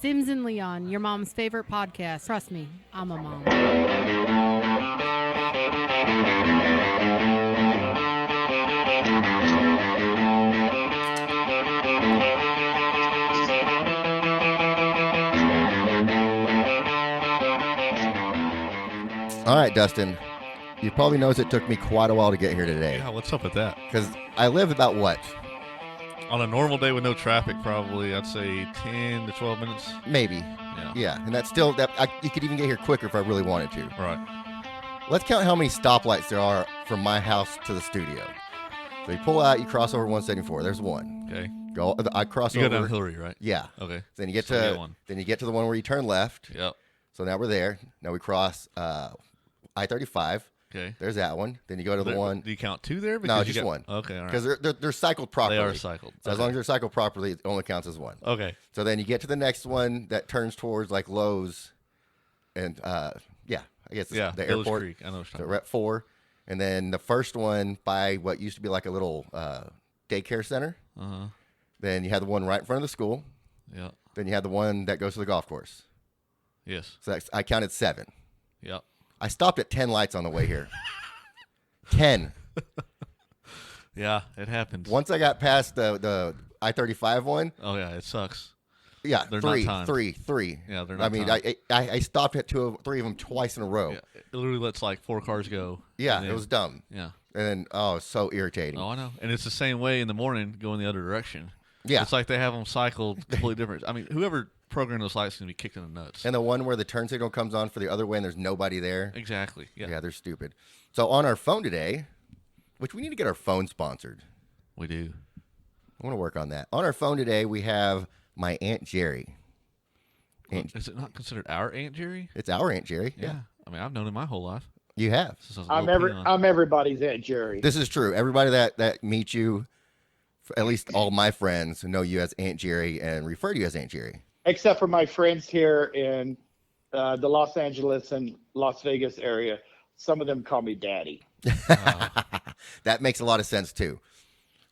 Sims and Leon, your mom's favorite podcast. Trust me, I'm a mom. All right, Dustin. You probably noticed it took me quite a while to get here today. Yeah, what's up with that? Because I live about what? On a normal day with no traffic, probably, I'd say 10 to 12 minutes. Maybe. Yeah. Yeah, and that's still, you could even get here quicker if I really wanted to. Right. Let's count how many stoplights there are from my house to the studio. So you pull out, you cross over 174. There's one. Okay. I cross You over. go down Hillary, right? Yeah. Okay. Then you get So to get one. then you get to the one where you turn left. Yep. So now we're there. Now we cross I-35. Okay. There's that one. Then you go to the one. Do you count two there? No, you just one. Okay, all right. Because they're cycled properly. They are cycled. So as long as they're cycled properly, it only counts as one. Okay. So then you get to the next one that turns towards like Lowe's, and yeah, I guess Yeah, the Village airport. Creek. I know what you're So talking we're at 4, and then the first one by what used to be like a little daycare center. about. Uh-huh. Then you had the one right in front of the school. Yeah. Then you had the one that goes to the golf course. Yes. So I counted 7. Yep. I stopped at 10 lights on the way here. 10. Yeah, it happens. Once I got past the I-35 one, Oh, yeah, it sucks. yeah, They're not 3, timed. 3, 3. Yeah, they're not I mean, timed. I stopped at 3 of them twice in a row. Yeah, it literally lets like 4 cars go. Yeah, and it then- was dumb. Yeah. And then, it's so irritating. Oh, I know. And it's the same way in the morning going the other direction. Yeah. It's like they have them cycled completely different. I mean, whoever programmed those lights is going to be kicked in the nuts. And the one where the turn signal comes on for the other way and there's nobody there. Exactly. Yeah. Yeah, they're stupid. So on our phone today, which we need to get our phone sponsored. We do. I want to work on that. On our phone today, we have my Aunt Jerry. Is it not considered our Aunt Jerry? It's our Aunt Jerry. Yeah. I mean, I've known him my whole life. You have. Since I was a little peon. I'm everybody's Aunt Jerry. This is true. Everybody that meets you, at least all my friends, know you as Aunt Jerry and refer to you as Aunt Jerry. Except for my friends here in the Los Angeles and Las Vegas area. Some of them call me Daddy. That makes a lot of sense too.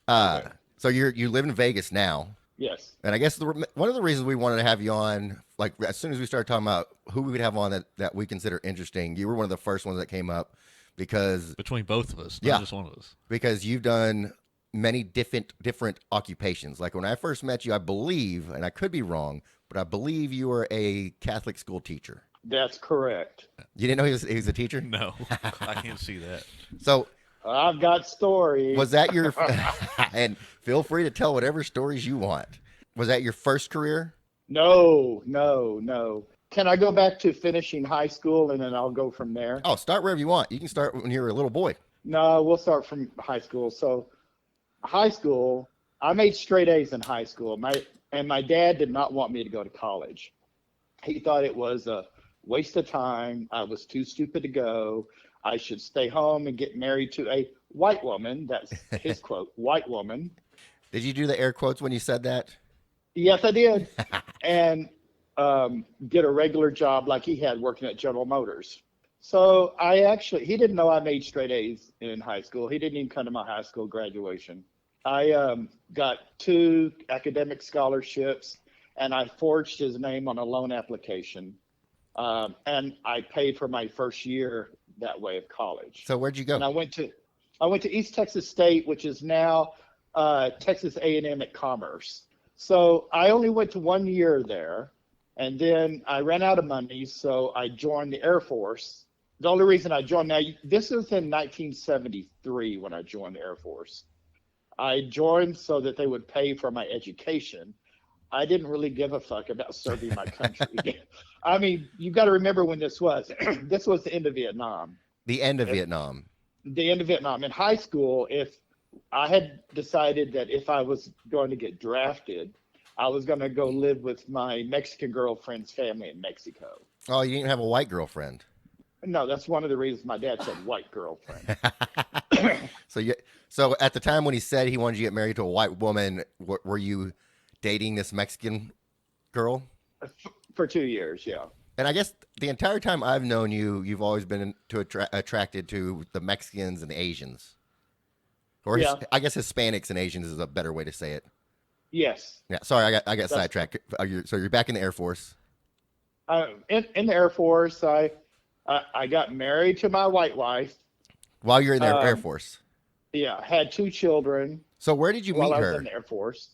So you live in Vegas now, Yes. and I guess one of the reasons we wanted to have you on, like as soon as we started talking about who we would have on that we consider interesting, you were one of the first ones that came up because Between both of us, not Yeah. just one of us. you've done many different occupations. Like when I first met you, I believe, and I could be wrong, but I believe you were a Catholic school teacher. That's correct. You didn't know he was a teacher? No, I can't see that. So I've got stories. was that your and feel free to tell whatever stories you want. Was that your first career? No. Can I go back to finishing high school and then I'll go from there? Oh, start wherever you want. You can start when you were a little boy. No, we'll start from high school. So high school, I made straight A's in high school. My dad did not want me to go to college. He thought it was a waste of time. I was too stupid to go. I should stay home and get married to a white woman. That's his quote, white woman. Did you do the air quotes when you said that? Yes, I did. And get a regular job like he had working at General Motors. So he didn't know I made straight A's in high school. He didn't even come to my high school graduation. I got 2 academic scholarships and I forged his name on a loan application. And I paid for my first year that way of college. So where'd you go? And I went to East Texas State, which is now Texas A&M at Commerce. So I only went to 1 year there, and then I ran out of money, so I joined the Air Force. The only reason I joined, now this was in 1973 when I joined the Air Force. I joined so that they would pay for my education. I didn't really give a fuck about serving my country. I mean, you got to remember when this was. This was the end of Vietnam. The end of Vietnam. The end of Vietnam. In high school, if I had decided that if I was going to get drafted, I was going to go live with my Mexican girlfriend's family in Mexico. Oh, you didn't have a white girlfriend. No, that's one of the reasons my dad said white girlfriend. So at the time when he said he wanted you to get married to a white woman, were you dating this Mexican girl? For 2 years, yeah. And I guess the entire time I've known you, you've always been attracted to the Mexicans and the Asians. Or Yeah. I guess Hispanics and Asians is a better way to say it. Yes. Yeah. Sorry, I got sidetracked. So you're back in the Air Force. In the Air Force, I got married to my white wife. While you're in the Air Force. Yeah, had 2 children. So where did you meet while I was her? in the Air Force.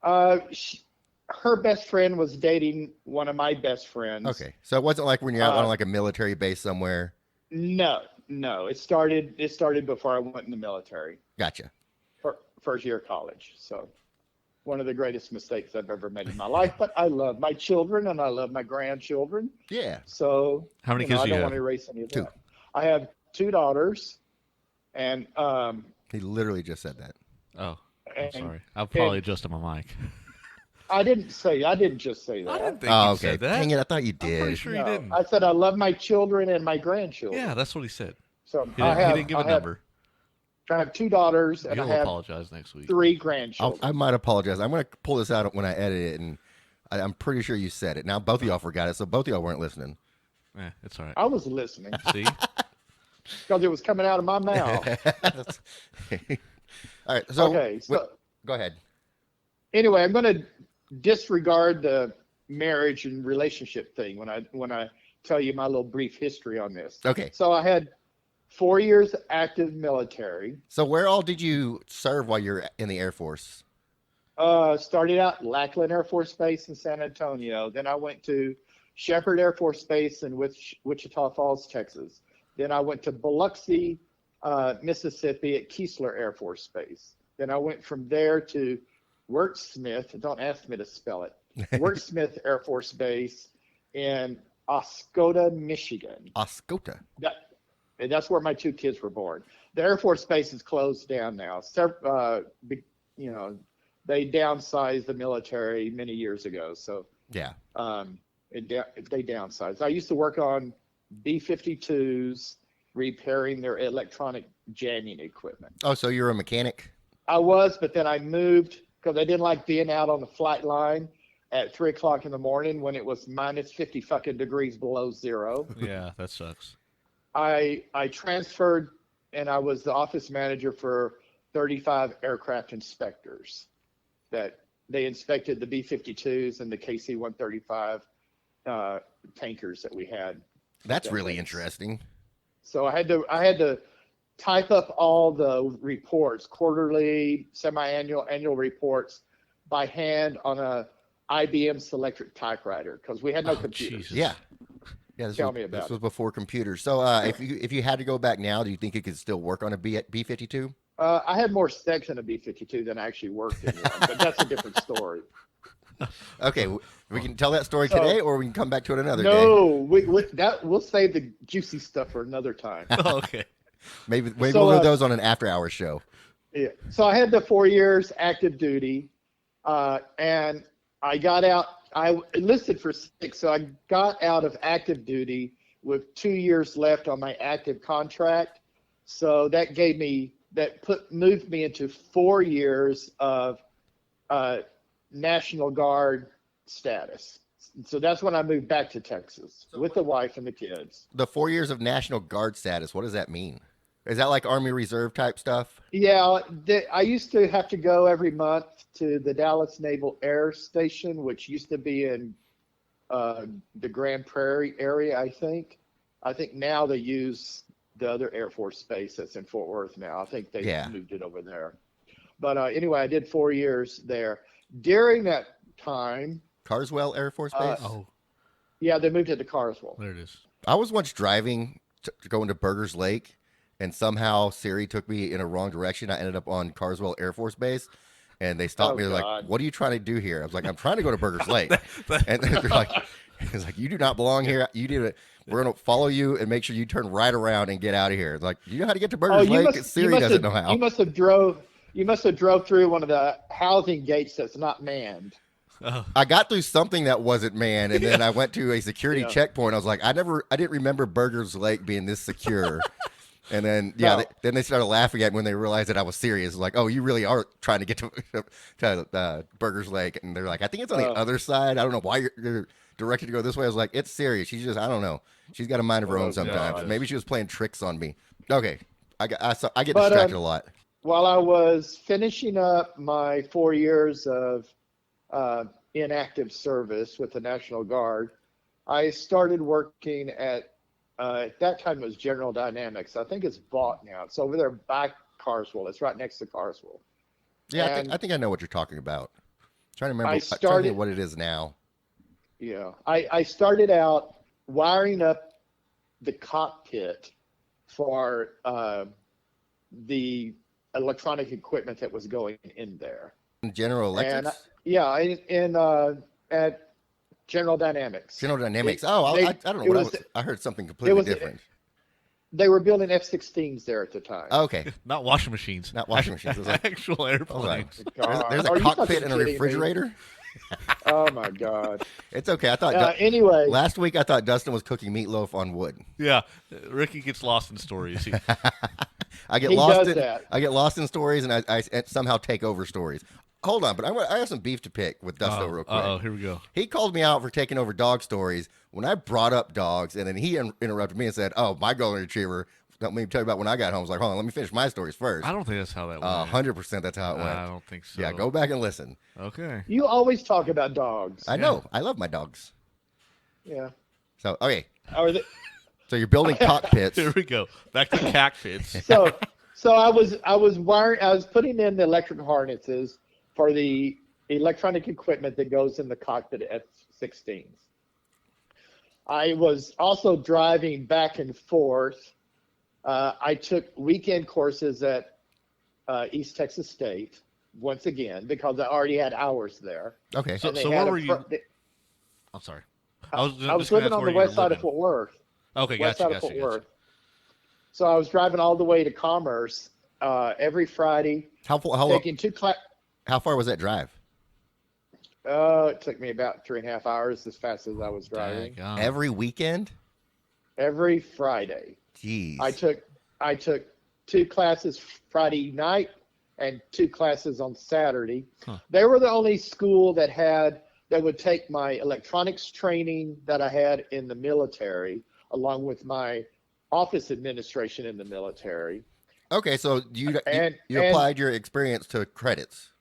Her best friend was dating one of my best friends. Okay, so it wasn't like when you're out on like a military base somewhere. No. It started before I went in the military. Gotcha. First year of college. So one of the greatest mistakes I've ever made in my life. But I love my children and I love my grandchildren. Yeah. So how many kids I do you don't have? want to erase any of 2. that. I have 2 daughters, and He literally just said that. Oh, I'm and- sorry. I'll probably adjust on my mic. I didn't just say that. I didn't think Oh, you okay. said that. Dang it! I thought you I'm pretty did. sure No, you didn't. I said I love my children and my grandchildren. Yeah, that's what he said. So He didn't give a number. I have 2 daughters and You'll I have apologize next week. 3 grandchildren. I might apologize. I'm going to pull this out when I edit it, and I'm pretty sure you said it. Now both of y'all forgot it, so both of y'all weren't listening. It's all right. I was listening See? because it was coming out of my mouth. All right. So, Okay, so- go ahead. Anyway, I'm going to disregard the marriage and relationship thing when I tell you my little brief history on this. Okay. So I had 4 years active military. So where all did you serve while you're in the Air Force? Started out Lackland Air Force Base in San Antonio. Then I went to Shepherd Air Force Base in Wichita Falls, Texas. Then I went to Biloxi, Mississippi at Keesler Air Force Base. Then I went from there to Wirtsmith. Don't ask me to spell it. Wirtsmith Air Force Base in Oscoda, Michigan. Oscoda. And that's where my 2 kids were born. The Air Force Base is closed down now. They downsized the military many years ago. So Yeah. they downsized. I used to work on B-52s, repairing their electronic jamming equipment. Oh, so you're a mechanic? I was, but then I moved because I didn't like being out on the flight line at 3 o'clock in the morning when it was minus 50 fucking degrees below zero. Yeah, that sucks. I transferred and I was the office manager for 35 aircraft inspectors that they inspected the B-52s and the KC-135 tankers that we had. That's really interesting. So I had to type up all the reports, quarterly, semi-annual, annual reports by hand on a IBM Selectric typewriter because we had no computers. Jesus. Yeah. Yeah. This was before computers. So if you had to go back now, do you think it could still work on a B-52? I had more specs in a B-52 than I actually worked in one, but that's a different story. Okay, we can tell that story today, or we can come back to it another day. No, we'll save the juicy stuff for another time. Oh, okay. Maybe we'll do those on an after-hours show. Yeah. So I had the 4 years active duty, and I got out. I enlisted for 6, so I got out of active duty with 2 years left on my active contract. So that moved me into 4 years of National Guard status. So that's when I moved back to Texas with the wife and the kids. The 4 years of National Guard status, what does that mean? Is that like Army Reserve type stuff? Yeah, I used to have to go every month to the Dallas Naval Air Station, which used to be in the Grand Prairie area, I think. I think now they use the other Air Force base that's in Fort Worth now. I think they moved it over there. But anyway, I did 4 years there. During that time... Carswell Air Force Base? Yeah, they moved it to Carswell. There it is. I was once driving to go into Burgers Lake, and somehow Siri took me in a wrong direction. I ended up on Carswell Air Force Base, and they stopped me. They're like, "What are you trying to do here?" I was like, "I'm trying to go to Burgers Lake." And they're like, "It's like you do not belong here. You need to. We're gonna follow you and make sure you turn right around and get out of here." It's like, you know how to get to Burgers Lake? Siri doesn't know how. You must have drove through one of the housing gates that's not manned. I got through something that wasn't manned, and then I went to a security checkpoint. I was like, I didn't remember Burgers Lake being this secure. And then, then they started laughing at me when they realized that I was serious. Like, oh, you really are trying to get to Burgers Lake. And they're like, I think it's on the other side. I don't know why you're directed to go this way. I was like, it's serious. She's just, I don't know. She's got a mind of her own sometimes. Maybe she was playing tricks on me. Okay. I get distracted a lot. While I was finishing up my 4 years of in active service with the National Guard, I started working at that time it was General Dynamics. I think it's bought now. It's over there by Carswell. It's right next to Carswell. Yeah, And I think I know what you're talking about. Trying to remember I trying to started- think what it is now. Yeah, I started out wiring up the cockpit for the electronic equipment that was going in there. General Electric. At General Dynamics. General Dynamics. They- I don't know it what was- I heard something completely was- different. They were building F-16s there at the time. Okay, Not washing machines. not washing machines. It was like- Actual I was airplanes. like, God. there's Are a you cockpit fucking and a kidding me? refrigerator. Oh my God. It's okay. I thought Anyway, last week I thought Dustin was cooking meatloaf on wood. Yeah, Ricky gets lost in stories. I get He lost does in that. I get lost in stories, and I somehow take over stories. Hold on, but I have some beef to pick with Dusto real quick. Oh, here we go. He called me out for taking over dog stories when I brought up dogs, and then he interrupted me and said, "Oh, my golden retriever. Let me tell you about when I got home." I was like, "Hold on, let me finish my stories first." I don't think that's how that went. 100% that's how it went. I don't think so. Yeah, go back and listen. Okay. you always talk about dogs. I know. I love my dogs. Yeah. So, okay. Or the, So you're building cockpits. Here we go. Back to cockpits. so I was putting in the electric harnesses for the electronic equipment that goes in the cockpit at F-16s. I was also driving back and forth. I took weekend courses at East Texas State once again because I already had hours there. Okay. So And they where had were you? I'm sorry. I was just gonna living ask on the where you west were side of living. Fort Worth. Okay, West gotcha, side of Fort gotcha. Worth. So I was driving all the way to Commerce every Friday, How taking how far was that drive? it took me about 3.5 hours as fast as I was driving. Daggone. Every weekend? Every Friday. Jeez. I took 2 classes Friday night and 2 classes on Saturday. Huh. They were the only school that would take my electronics training that I had in the military, along with my office administration in the military. Okay, so you And- applied your experience to credits.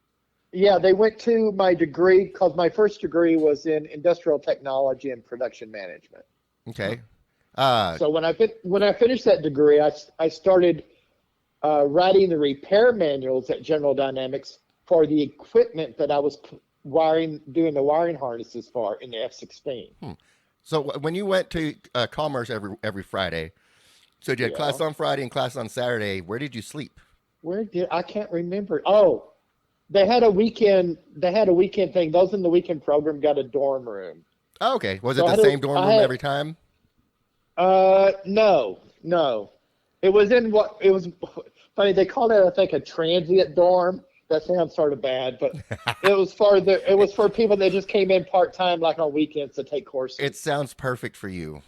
Yeah, they went to my degree because my first degree was in industrial technology and production management. Okay. So when I finished that degree, I started writing the repair manuals at General Dynamics for the equipment that I was doing the wiring harnesses for in the F-16. So when you went to Commerce every Friday, so you had Yeah. class on Friday and class on Saturday. Where did you sleep? I can't remember. Oh, they had a weekend thing. Those in the weekend program got a dorm room. Oh, okay. Was So it I the had- same dorm I room had- every time? No. It was funny. They called it, I think, a transient dorm. That sounds sort of bad, but it was for people that just came in part-time, like on weekends to take courses. It sounds perfect for you.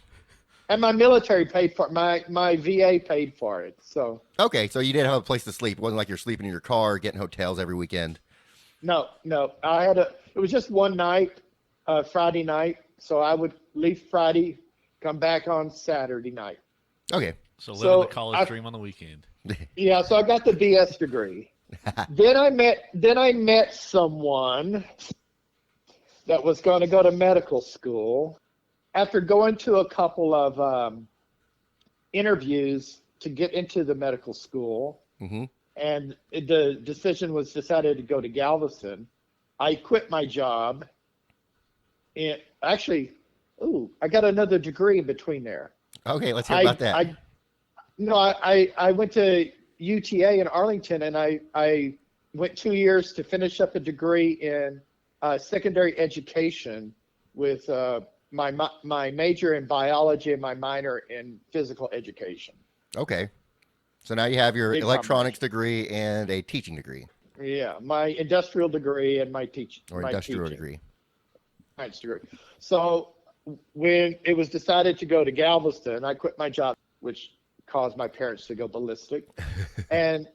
And my military paid for it. My VA paid for it. So Okay, so you did have a place to sleep. It wasn't like you're sleeping in your car, getting hotels every weekend. no. It was just one night, Friday night. So I would leave Friday, come back on Saturday night. Okay. So living So the college dream on the weekend. Yeah, so I got the BS degree. Then I met someone that was going to go to medical school. After going to a couple of interviews to get into the medical school, Mm-hmm. and the decision was decided to go to Galveston, I quit my job. And actually, I got another degree in between there. Okay, let's hear about that. I went to UTA in Arlington, and I went 2 years to finish up a degree in secondary education with my major in biology and my minor in physical education. Okay. So now you have your Big electronics degree and a teaching degree Yeah, my industrial degree and my industrial teaching. degree. Science degree. So when it was decided to go to Galveston, I quit my job, which caused my parents to go ballistic. And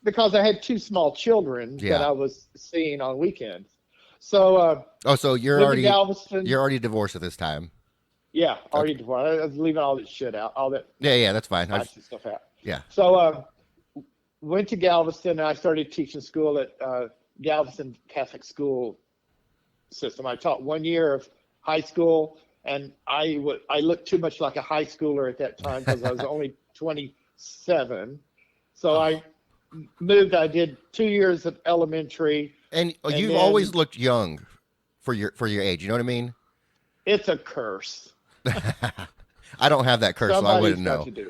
because I had 2 small children that Yeah. I was seeing on weekends. So So you're lived in already Galveston. you're already divorced at this time. Yeah, already divorced. I was leaving all that shit out, all that Yeah, that's fine. toxic stuff out. Yeah. So went to Galveston, and I started teaching school at Galveston Catholic school system. I taught 1 year of high school, and I looked too much like a high schooler at that time because I was only 27. So I moved. I did 2 years of elementary. And you've then, always looked young for your age. You know what I mean? It's a curse. I don't have that curse, so I wouldn't know. Somebody's got to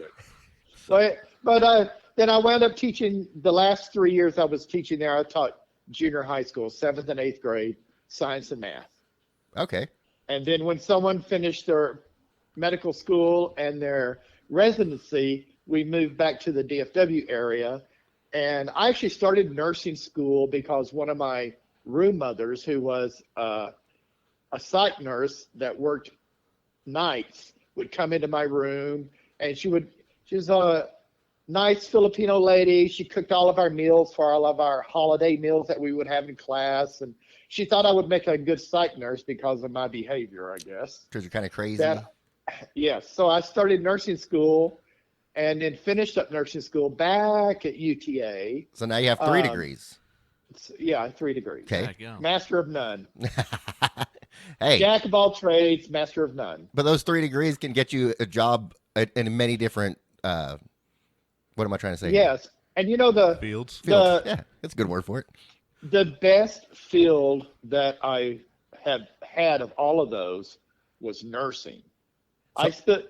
do it. But then I wound up teaching the last 3 years I was teaching there. I taught junior high school, 7th and 8th grade, science and math. Okay. And then when someone finished their medical school and their residency, we moved back to the DFW area. And I actually started nursing school because one of my room mothers, who was a psych nurse that worked nights, would come into my room, and she was a nice Filipino lady. She cooked all of our meals for all of our holiday meals that we would have in class. And she thought I would make a good psych nurse because of my behavior, I guess. Because you're kind of crazy. Yes. So I started nursing school and then finished up nursing school back at UTA. So now you have 3 degrees. Yeah, 3 degrees. Okay. Master of none. Hey. Jack of all trades, master of none. But those 3 degrees can get you a job in many different, what am I trying to say? Yes. And you know Fields. Yeah, that's a good word for it. The best field that I have had of all of those was nursing. I spent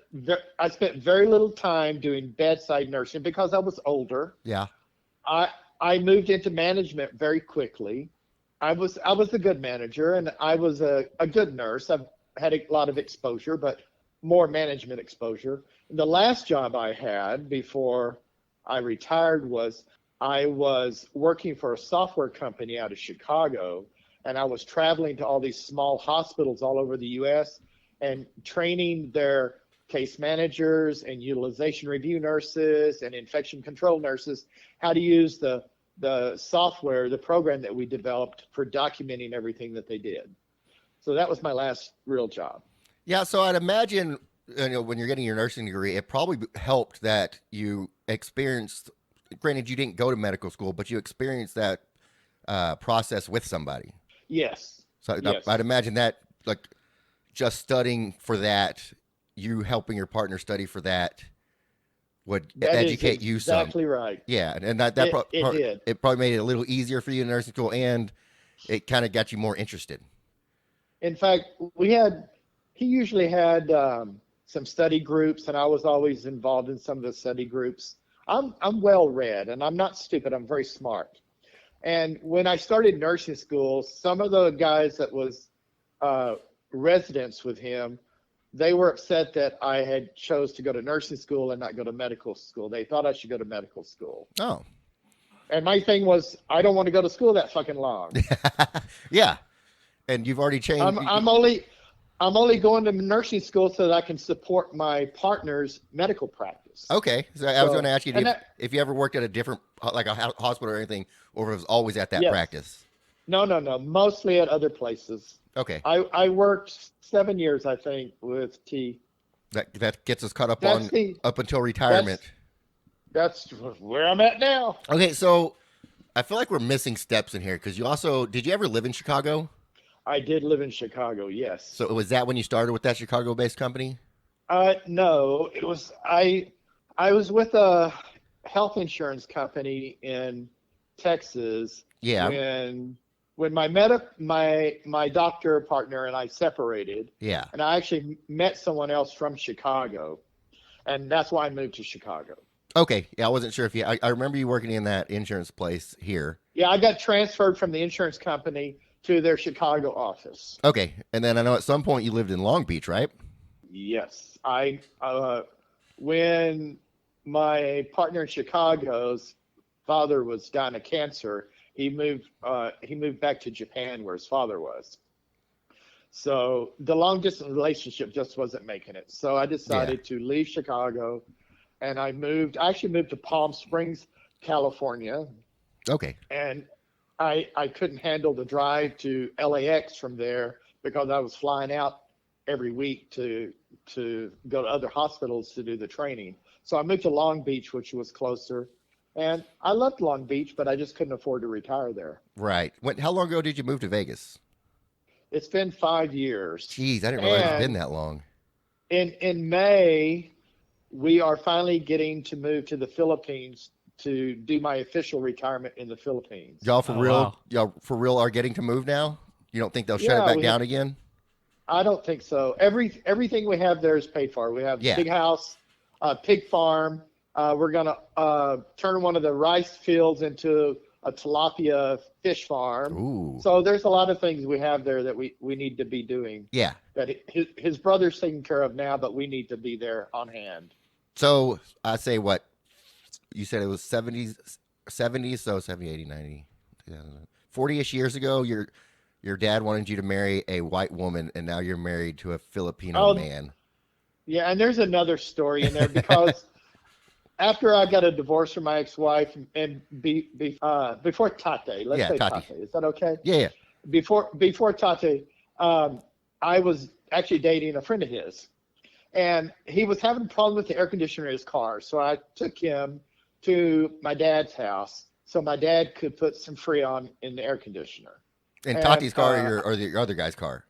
very little time doing bedside nursing because I was older. Yeah. I moved into management very quickly. I was a good manager, and I was a good nurse. I've had a lot of exposure, but more management exposure. And the last job I had before I retired was I was working for a software company out of Chicago, and I was traveling to all these small hospitals all over the U.S. and training their case managers and utilization review nurses and infection control nurses how to use the software, the program that we developed for documenting everything that they did. So that was my last real job. Yeah, so I'd imagine, when you're getting your nursing degree, it probably helped that you experienced, granted you didn't go to medical school, but you experienced that process with somebody. Yes. So yes. I'd imagine that, like, just studying for that, you helping your partner study for that, would educate you some. Exactly right. Yeah, and that did. It probably made it a little easier for you in nursing school, and it kind of got you more interested. In fact, he usually had some study groups, and I was always involved in some of the study groups. I'm well read, and I'm not stupid. I'm very smart. And when I started nursing school, some of the guys that was residents with him, they were upset that I had chose to go to nursing school and not go to medical school. They thought I should go to medical school. Oh. And my thing was, I don't want to go to school that fucking long. Yeah. And you've already changed. I'm only going to nursing school so that I can support my partner's medical practice. Okay. So I was going to ask you if you ever worked at a different, like a hospital or anything, or if it was always at that practice. No. Mostly at other places. Okay. I worked 7 years, I think, with T. That gets us caught up up until retirement. That's where I'm at now. Okay, so I feel like we're missing steps in here because did you ever live in Chicago? I did live in Chicago, yes. So was that when you started with that Chicago-based company? No, it was I was with a health insurance company in Texas. Yeah. When my doctor partner and I separated. Yeah. And I actually met someone else from Chicago, and that's why I moved to Chicago. Okay. Yeah, I wasn't sure if I remember you working in that insurance place here. Yeah, I got transferred from the insurance company to their Chicago office. Okay. And then I know at some point you lived in Long Beach, right? Yes. When my partner in Chicago's father was dying of cancer, he moved back to Japan where his father was. So the long distance relationship just wasn't making it. So I decided to leave Chicago, and I actually moved to Palm Springs, California. Okay. And I couldn't handle the drive to LAX from there because I was flying out every week to go to other hospitals to do the training. So I moved to Long Beach, which was closer. And I loved Long Beach, but I just couldn't afford to retire there. Right. How long ago did you move to Vegas? It's been 5 years. Jeez, I didn't realize it's been that long. In May, we are finally getting to move to the Philippines to do my official retirement in the Philippines. Y'all for real? Wow. Y'all for real are getting to move now? You don't think they'll shut it back down again? I don't think so. Everything we have there is paid for. We have a big house, pig farm. We're going to turn one of the rice fields into a tilapia fish farm. Ooh. So there's a lot of things we have there that we need to be doing. Yeah. That his brother's taking care of now, but we need to be there on hand. So I say what? You said it was 70s, so 70, 80, 90, 40-ish years ago, your dad wanted you to marry a white woman, and now you're married to a Filipino man. Yeah, and there's another story in there because after I got a divorce from my ex-wife, and before Tate, let's say Tate. Is that okay? Yeah. Before Tate, I was actually dating a friend of his, and he was having a problem with the air conditioner in his car. So I took him to my dad's house so my dad could put some Freon in the air conditioner. In Tati's car or the other guy's car?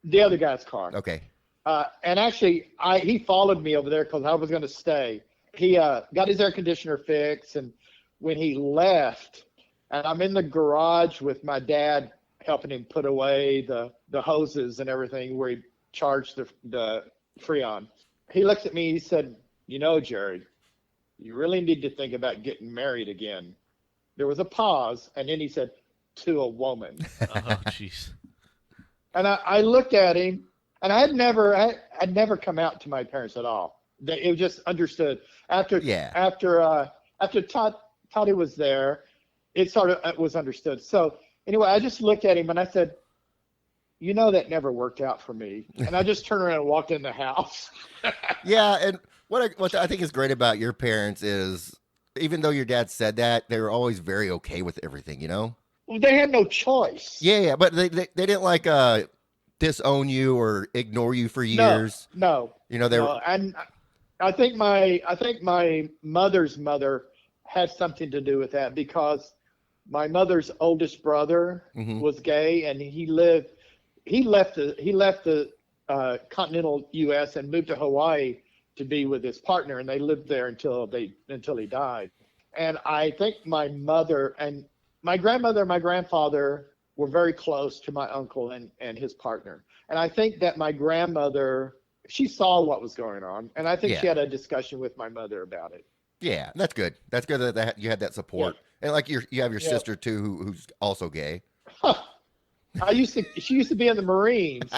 The other guy's car. Okay. And actually, he followed me over there because I was going to stay. He got his air conditioner fixed, and when he left, and I'm in the garage with my dad helping him put away the hoses and everything where he charged the Freon. He looks at me, he said, Jared, you really need to think about getting married again. There was a pause, and then he said, to a woman. Oh, jeez. And I looked at him, and I'd never come out to my parents at all. It was just understood. After Toddy was there, it was understood. So anyway, I just looked at him and I said, that never worked out for me. And I just turned around and walked in the house. Yeah, and what I think is great about your parents is, even though your dad said that, they were always very okay with everything, Well, they had no choice. Yeah, but they didn't disown you or ignore you for years. No. And I think my mother's mother had something to do with that, because my mother's oldest brother was gay, and he left the continental U.S. and moved to Hawaii to be with his partner, and they lived there until he died. And I think my mother and my grandmother and my grandfather were very close to my uncle and his partner. And I think that my grandmother, she saw what was going on, and I think she had a discussion with my mother about it. Yeah, that's good. That's good that you had that support. Yeah. And like you have your sister too, who's also gay. She used to be in the Marines.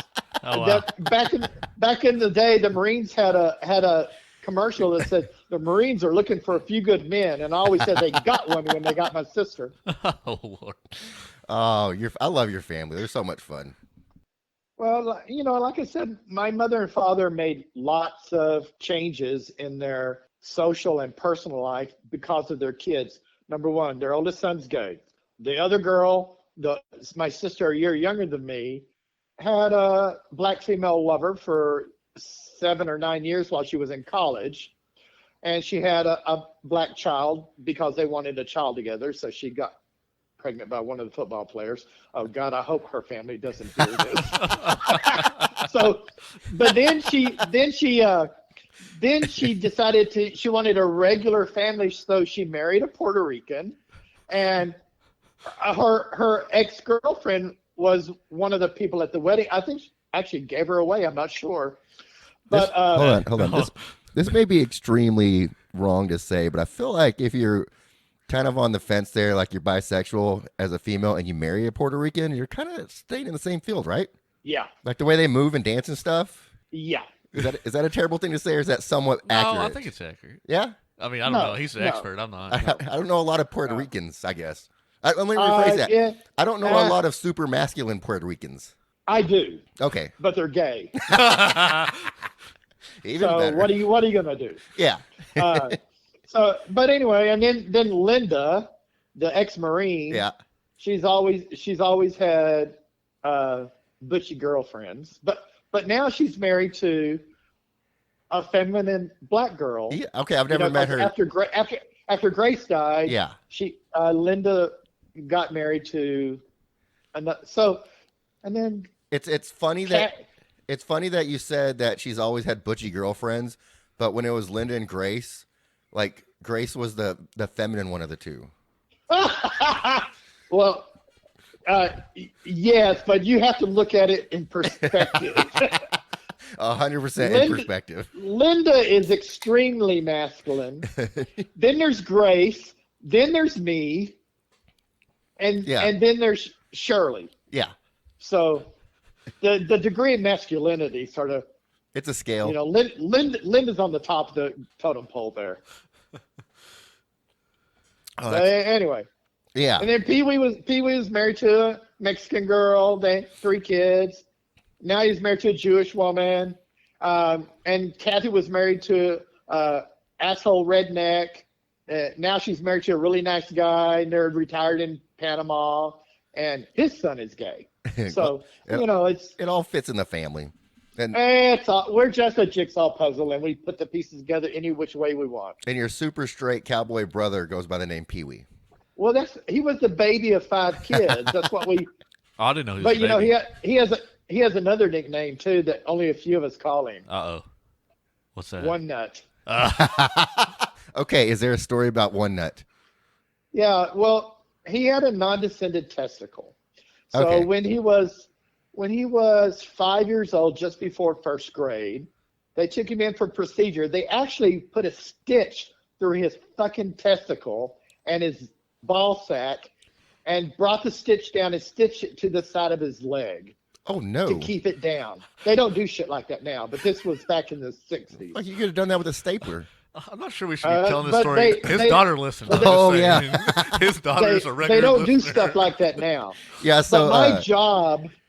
Oh, wow. Back in the day, the Marines had a commercial that said the Marines are looking for a few good men, and I always said they got one when they got my sister. Oh, Lord. Oh, I love your family. They're so much fun. Well, like I said, my mother and father made lots of changes in their social and personal life because of their kids. Number one, their oldest son's gay. The other girl, my sister, a year younger than me, had a black female lover for 7 or 9 years while she was in college. And she had a black child because they wanted a child together. So she got pregnant by one of the football players. Oh God, I hope her family doesn't hear this. But then she decided she wanted a regular family, so she married a Puerto Rican, and her ex-girlfriend was one of the people at the wedding. I think she actually gave her away. I'm not sure. But hold on. This may be extremely wrong to say, but I feel like if you're kind of on the fence there, like you're bisexual as a female and you marry a Puerto Rican, you're kind of staying in the same field, right? Yeah. Like the way they move and dance and stuff? Yeah. Is that a terrible thing to say, or is that somewhat accurate? No, I think it's accurate. Yeah? I mean, I don't know. He's an expert. I'm not. I don't know a lot of Puerto Ricans, I guess. Let me rephrase that. Yeah. I don't know a lot of super masculine Puerto Ricans. I do. Okay. But they're gay. Even so better. what are you gonna do? Yeah. But anyway, and then Linda, the ex-Marine. Yeah. She's always had butchy girlfriends, but now she's married to a feminine black girl. Yeah. Okay, I've never met her. after Grace died, Yeah. Linda got married to another. So, and then It's funny that you said that she's always had butchy girlfriends, but when it was Linda and Grace, like Grace was the feminine one of the two. Well, yes, but you have to look at it in perspective. 100% in perspective. Linda is extremely masculine. Then there's Grace. Then there's me. And then there's Shirley. Yeah. So the degree of masculinity sort of. It's a scale. You know, Linda's on the top of the totem pole there. Anyway. Yeah. And then Pee Wee was married to a Mexican girl. They had 3 kids. Now he's married to a Jewish woman. And Kathy was married to asshole redneck. Now she's married to a really nice guy, and they're retired in Panama. And his son is gay. So it all fits in the family. And we're just a jigsaw puzzle, and we put the pieces together any which way we want. And your super straight cowboy brother goes by the name Pee Wee. Well, he was the baby of 5 kids. That's what we. Oh, I didn't know. But he has another nickname too that only a few of us call him. What's that? One Nut. Okay, is there a story about One Nut? Yeah, well, he had a non-descended testicle. So Okay. when he was 5 years old, just before first grade, they took him in for procedure. They actually put a stitch through his fucking testicle and his ball sack, and brought the stitch down and stitched it to the side of his leg. Oh no! To keep it down. They don't do shit like that now, but this was back in the 60s. Like you could have done that with a stapler. I'm not sure we should be telling this but story. His daughter listens. Oh, Just saying. yeah. His daughter's a regular They don't do listener. stuff like that now. Yeah. So But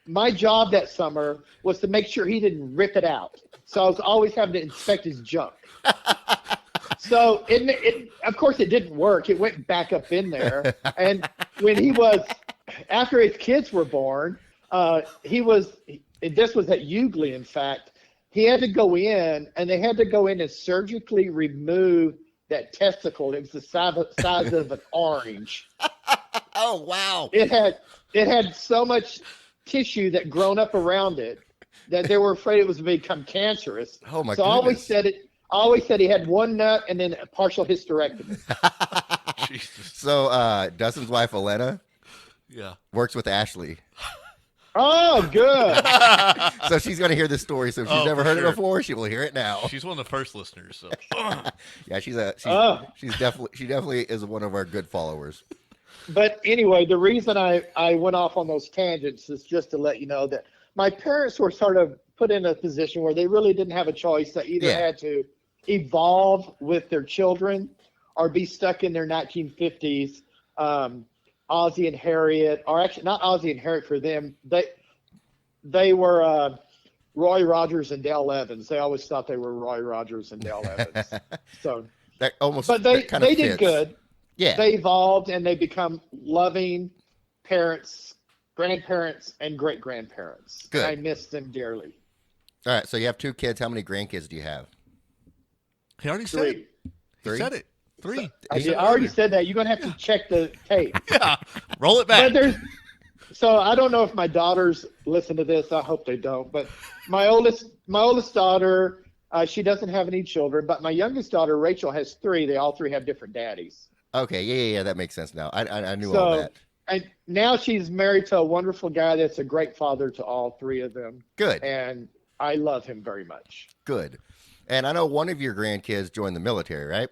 my job that summer was to make sure he didn't rip it out. So I was always having to inspect his junk. So of course it didn't work. It went back up in there. And when after his kids were born, this was at Eugley, in fact, he had to go in, and they had to go in and surgically remove that testicle. It was the size of an orange. Oh wow! It had so much tissue that grown up around it that they were afraid it was going to become cancerous. Oh my so goodness! I always said he had one nut and then a partial hysterectomy. Jesus. So Dustin's wife Elena, works with Ashley. Oh, good. So she's going to hear this story. So if she's never heard it before, she will hear it now. She's one of the first listeners. So. Yeah, she definitely is one of our good followers. But anyway, the reason I went off on those tangents is just to let you know that my parents were sort of put in a position where they really didn't have a choice. They either had to evolve with their children or be stuck in their 1950s Ozzie and Harriet, or actually not Ozzie and Harriet for them. They were Roy Rogers and Dale Evans. They always thought they were Roy Rogers and Dale Evans. So they did good. Yeah. They evolved and they become loving parents, grandparents, and great-grandparents. Good. And I miss them dearly. All right, so you have 2 kids. How many grandkids do you have? He already said 3. it. He said it. 3. I already said that. You're going to have to check the tape. Yeah. Roll it back. So I don't know if my daughters listen to this. I hope they don't. But my oldest daughter, she doesn't have any children. But my youngest daughter, Rachel, has 3. They all 3 have different daddies. Okay, yeah, that makes sense now. I knew all that. And now she's married to a wonderful guy that's a great father to all 3 of them. Good. And I love him very much. Good. And I know one of your grandkids joined the military, right?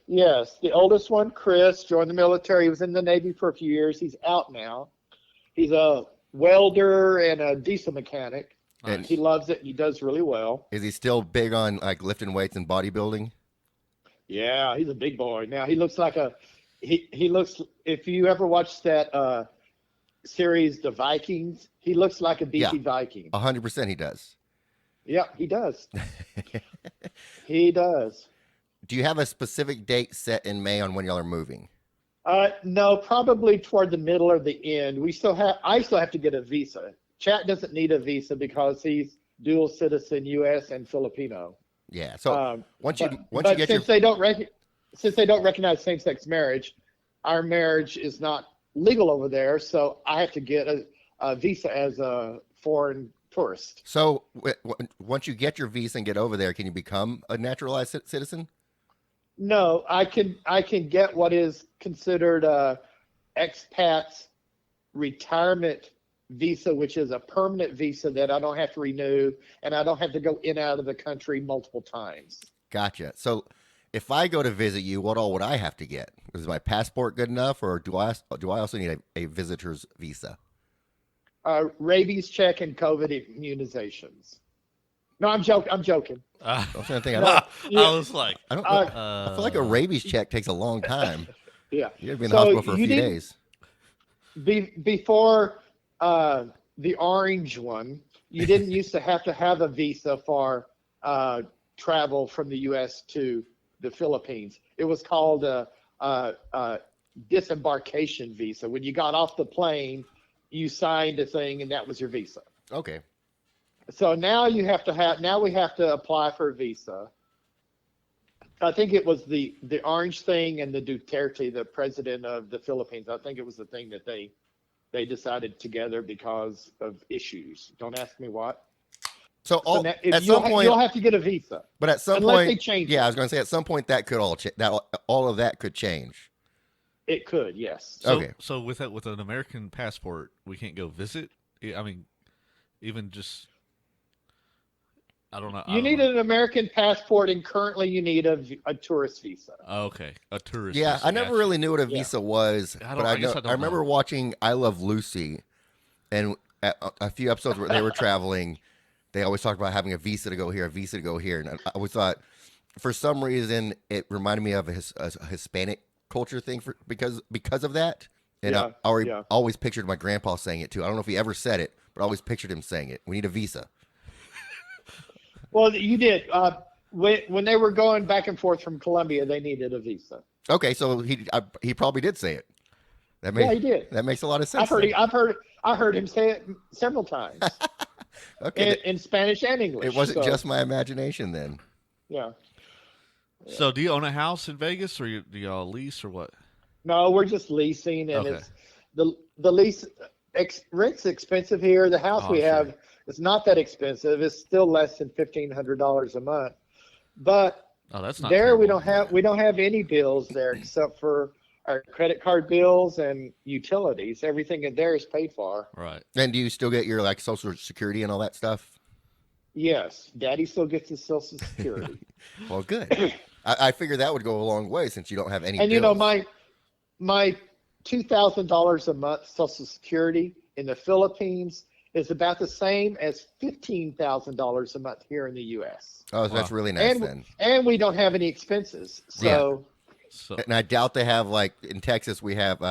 Yes. The oldest one, Chris, joined the military. He was in the Navy for a few years. He's out now. He's a welder and a diesel mechanic. And he loves it. He does really well. Is he still big on like lifting weights and bodybuilding? Yeah, he's a big boy. Now he looks like he looks, if you ever watched that series, The Vikings, he looks like a beefy Viking. 100% he does. Yeah, he does. He does. Do you have a specific date set in May on when y'all are moving? No, probably toward the middle or the end. I still have to get a visa. Chat doesn't need a visa because he's dual citizen, U.S. and Filipino. Yeah. So once you get since they don't since they don't recognize same-sex marriage, our marriage is not legal over there, so I have to get a visa as a foreign tourist. So once you get your visa and get over there, can you become a naturalized citizen? No, I can get what is considered a expat's retirement visa, which is a permanent visa that I don't have to renew, and I don't have to go in and out of the country multiple times. Gotcha. So if I go to visit you, what all would I have to get? Is my passport good enough, or do I also need a visitor's visa? Rabies check and COVID immunizations. No, I'm joking. I was trying to think. I was like, I feel like a rabies check takes a long time. Yeah. You gotta be in the hospital for a few days. Before the orange one, you didn't used to have a visa for travel from the U.S. to the Philippines. It was called a disembarkation visa. When you got off the plane, you signed a thing, and that was your visa. Okay. So now we have to apply for a visa. I think it was the orange thing and the Duterte, the president of the Philippines. I think it was the thing that they decided together because of issues. Don't ask me what. So at you'll some point you'll have to get a visa. But at some unless point, they change yeah, it. I was going to say at some point that could all of that could change. It could, yes. Okay. So with an American passport, we can't go visit. I mean, even just. I don't know. You need an American passport, and currently you need a tourist visa. Okay, a tourist. Yeah, visa, I never really knew what a visa was, but I remember watching I Love Lucy, and a few episodes where they were traveling, they always talked about having a visa to go here, and I always thought, for some reason, it reminded me of a Hispanic culture thing because of that, and I always pictured my grandpa saying it too. I don't know if he ever said it, but I always pictured him saying it. We need a visa. Well, you did. When they were going back and forth from Colombia, they needed a visa. Okay, so he probably did say it. Yeah, he did. That makes a lot of sense. I heard him say it several times. Okay, in Spanish and English. It wasn't just my imagination then. Yeah. So, do you own a house in Vegas, or do y'all lease, or what? No, we're just leasing, and Okay. it's the lease. Rent's expensive here. The house we have is not that expensive. It's still less than $1,500 a month. But that's not there terrible. we don't have any bills there except for our credit card bills and utilities. Everything in there is paid for. Right. And do you still get your Social Security and all that stuff? Yes, Daddy still gets his Social Security. Well, good. I figured that would go a long way since you don't have any. And bills. my $2,000 a month Social Security in the Philippines is about the same as $15,000 a month here in the U.S. Oh, so that's really nice then. And we don't have any expenses. So, and I doubt they have in Texas we have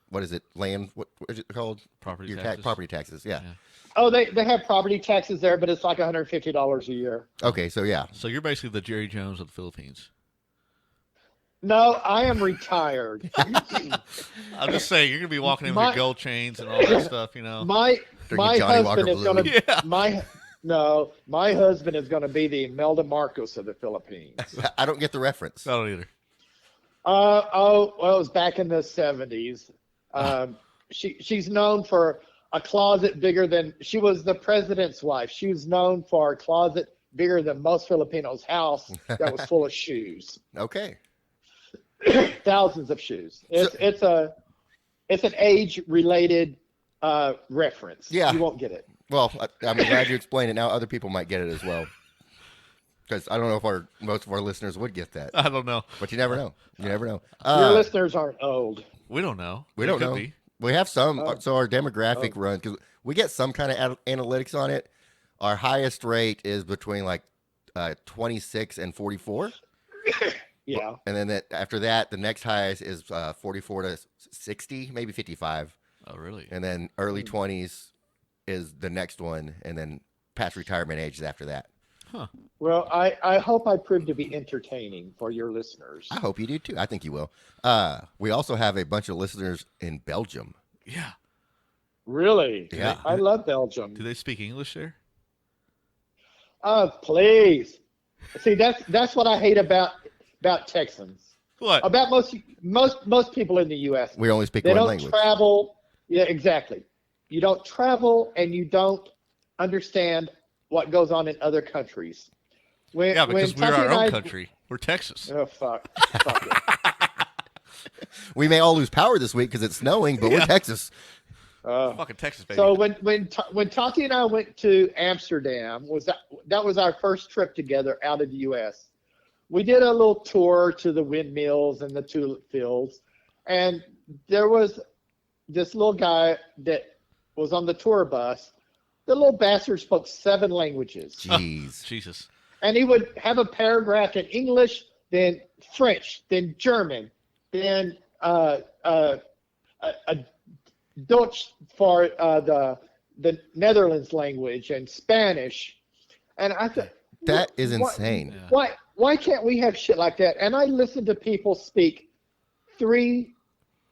what is it, land? What is it called? Property taxes. Property taxes. Yeah. Oh, they have property taxes there, but it's like $150 a year. Okay, so yeah. So you're basically the Jerry Jones of the Philippines. No, I am retired. I'm just saying, you're gonna be walking in with your gold chains and all that stuff, you know. My husband is going to Yeah. my husband is going to be the Imelda Marcos of the Philippines. I don't get the reference. I don't either. Well, it was back in the 70s. She's known for a closet bigger than she was the president's wife. She was known for a closet bigger than most Filipinos' house that was full of shoes. Okay. Thousands of shoes. It's an age-related reference. Yeah. You won't get it. Well, I'm glad you explained it. Now other people might get it as well. Because I don't know if most of our listeners would get that. I don't know. But you never know. You never know. Your listeners aren't old. We don't know. We don't know. Be. We have some. So our demographic runs, because we get some kind of analytics on it. Our highest rate is between 26 and 44. Yeah. And then after that, the next highest is 44 to 60, maybe 55. Oh, really? And then early 20s is the next one. And then past retirement age is after that. Huh. Well, I hope I prove to be entertaining for your listeners. I hope you do too. I think you will. We also have a bunch of listeners in Belgium. Yeah. Really? Yeah. I love Belgium. Do they speak English there? Please. See, that's what I hate about Texans. What? About most people in the U.S. We only speak They one don't language. travel. Yeah, exactly. You don't travel, and you don't understand what goes on in other countries. Yeah, because we're Tati our and own I- country. We're Texas. Oh fuck! Fuck it. We may all lose power this week because it's snowing, but we're Texas. Fucking Texas, baby. So when Tati and I went to Amsterdam, that was our first trip together out of the U.S. We did a little tour to the windmills and the tulip fields, and there was this little guy that was on the tour bus. The little bastard spoke 7 languages, Jeez. Jesus. and he would have a paragraph in English, then French, then German, then a Dutch for the Netherlands language, and Spanish. And I thought, That is What- insane. Yeah. why can't we have shit like that? And I listen to people speak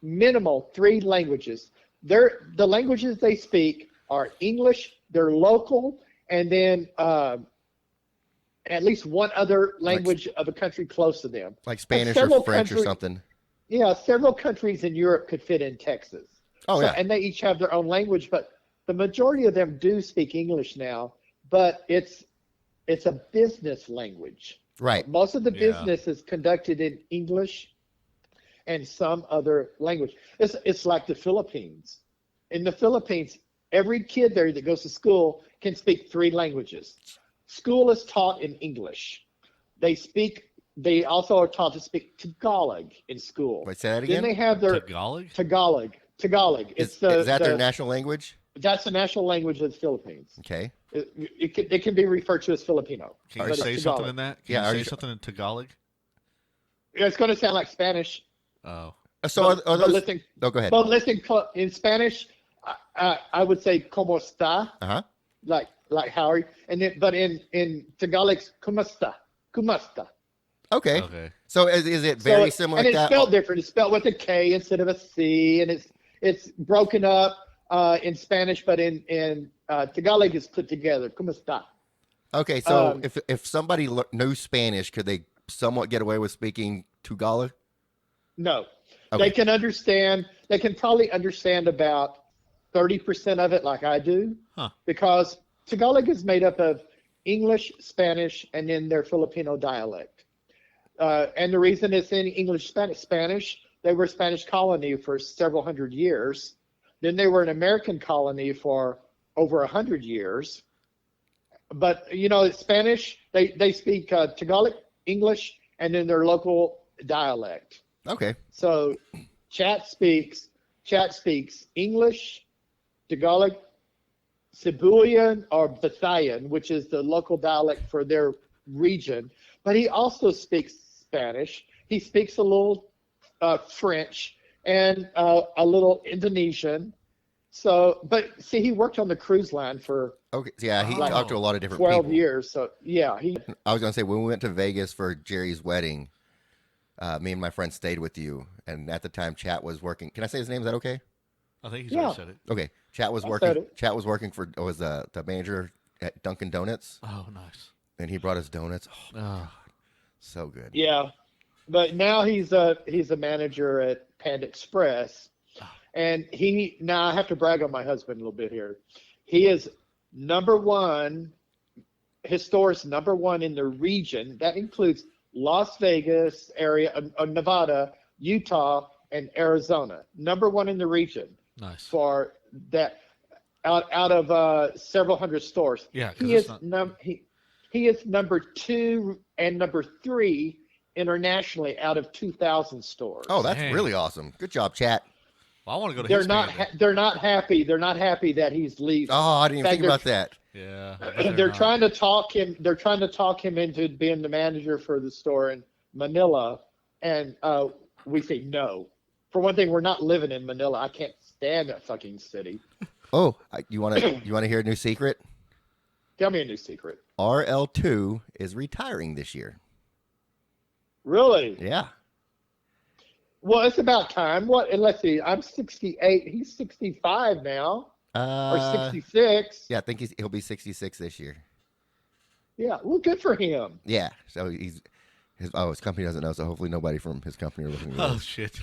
minimal three languages. The languages they speak are English, they're local, and then at least one other language of a country close to them. Like Spanish several or French or country- something. Yeah, several countries in Europe could fit in Texas. Oh, yeah. And they each have their own language, but the majority of them do speak English now, but it's a business language. Right. Most of the Yeah. business is conducted in English and some other language. It's like the Philippines. In the Philippines, every kid there that goes to school can speak 3 languages. School is taught in English. They also are taught to speak Tagalog in school. Wait, say that Then again? they have their Tagalog? Tagalog. Is that their national language? That's the national language of the Philippines. Okay. It can be referred to as Filipino. Can but you it's say Tagalog. something in that? Can Yeah, you are say you- something in Tagalog? It's going to sound like Spanish. Oh. So But are those? listen, Oh, go ahead. but listen, in Spanish, I would say "Cómo está?" Uh-huh. like how are you? And then, but in Tagalog, "Cómo está?" "Cómo está?" Okay. Okay. So is it very So, similar and to it's that? spelled different. It's spelled with a K instead of a C, and it's broken up in Spanish, but in Tagalog it's put together. "Cómo está?" Okay, so um, if somebody knows Spanish, could they somewhat get away with speaking Tagalog? No. Okay. They can understand. They can probably understand about 30% of it, like I do, Huh. because Tagalog is made up of English, Spanish, and then their Filipino dialect. And the reason it's in English, Spanish, they were a Spanish colony for several hundred years. Then they were an American colony for over 100 years. But Spanish, they speak Tagalog, English, and then their local dialect. Okay. So chat speaks English, Tagalog, Cebulian or Visayan, which is the local dialect for their region. But he also speaks Spanish. He speaks a little French and a little Indonesian. So, but see, he worked on the cruise line for Okay. Yeah, he Like talked to a lot of different 12 people. years. So yeah, I was gonna say when we went to Vegas for Jerry's wedding, me and my friend stayed with you, and at the time, Chat was working. Can I say his name? Is that okay? I think he's Yeah. already said it. Okay. Chat was I working. said it. Chat was working for was the manager at Dunkin' Donuts, Oh, nice. and he brought us donuts. Oh, Oh. so good. yeah. But now he's a manager at Panda Express. And now I have to brag on my husband a little bit here. He is his store is number one in the region. That includes Las Vegas area, Nevada, Utah, and Arizona. Number one in the region Nice. for that out of several hundred stores. Yeah, 'cause he it's is not- he is number 2 and number 3 internationally out of 2,000 stores. Oh, that's Dang. really awesome. Good job, Chat. Well, I want to go to They're his not. band They're not happy. They're not happy that he's leaving. Oh, I didn't even Fact, think about that. then. Yeah. I bet They're not. trying to talk him. They're trying to talk him into being the manager for the store in Manila, and we say no. For one thing, we're not living in Manila. I can't stand that fucking city. Oh, you want to hear a new secret? Tell me a new secret. RL2 is retiring this year. Really? Yeah. Well, it's about time. What? And let's see. I'm 68. He's 65 now, or 66. Yeah, I think he'll be 66 this year. Yeah. Well, good for him. Yeah. So he's His company doesn't know, so hopefully nobody from his company are listening to Oh this. shit.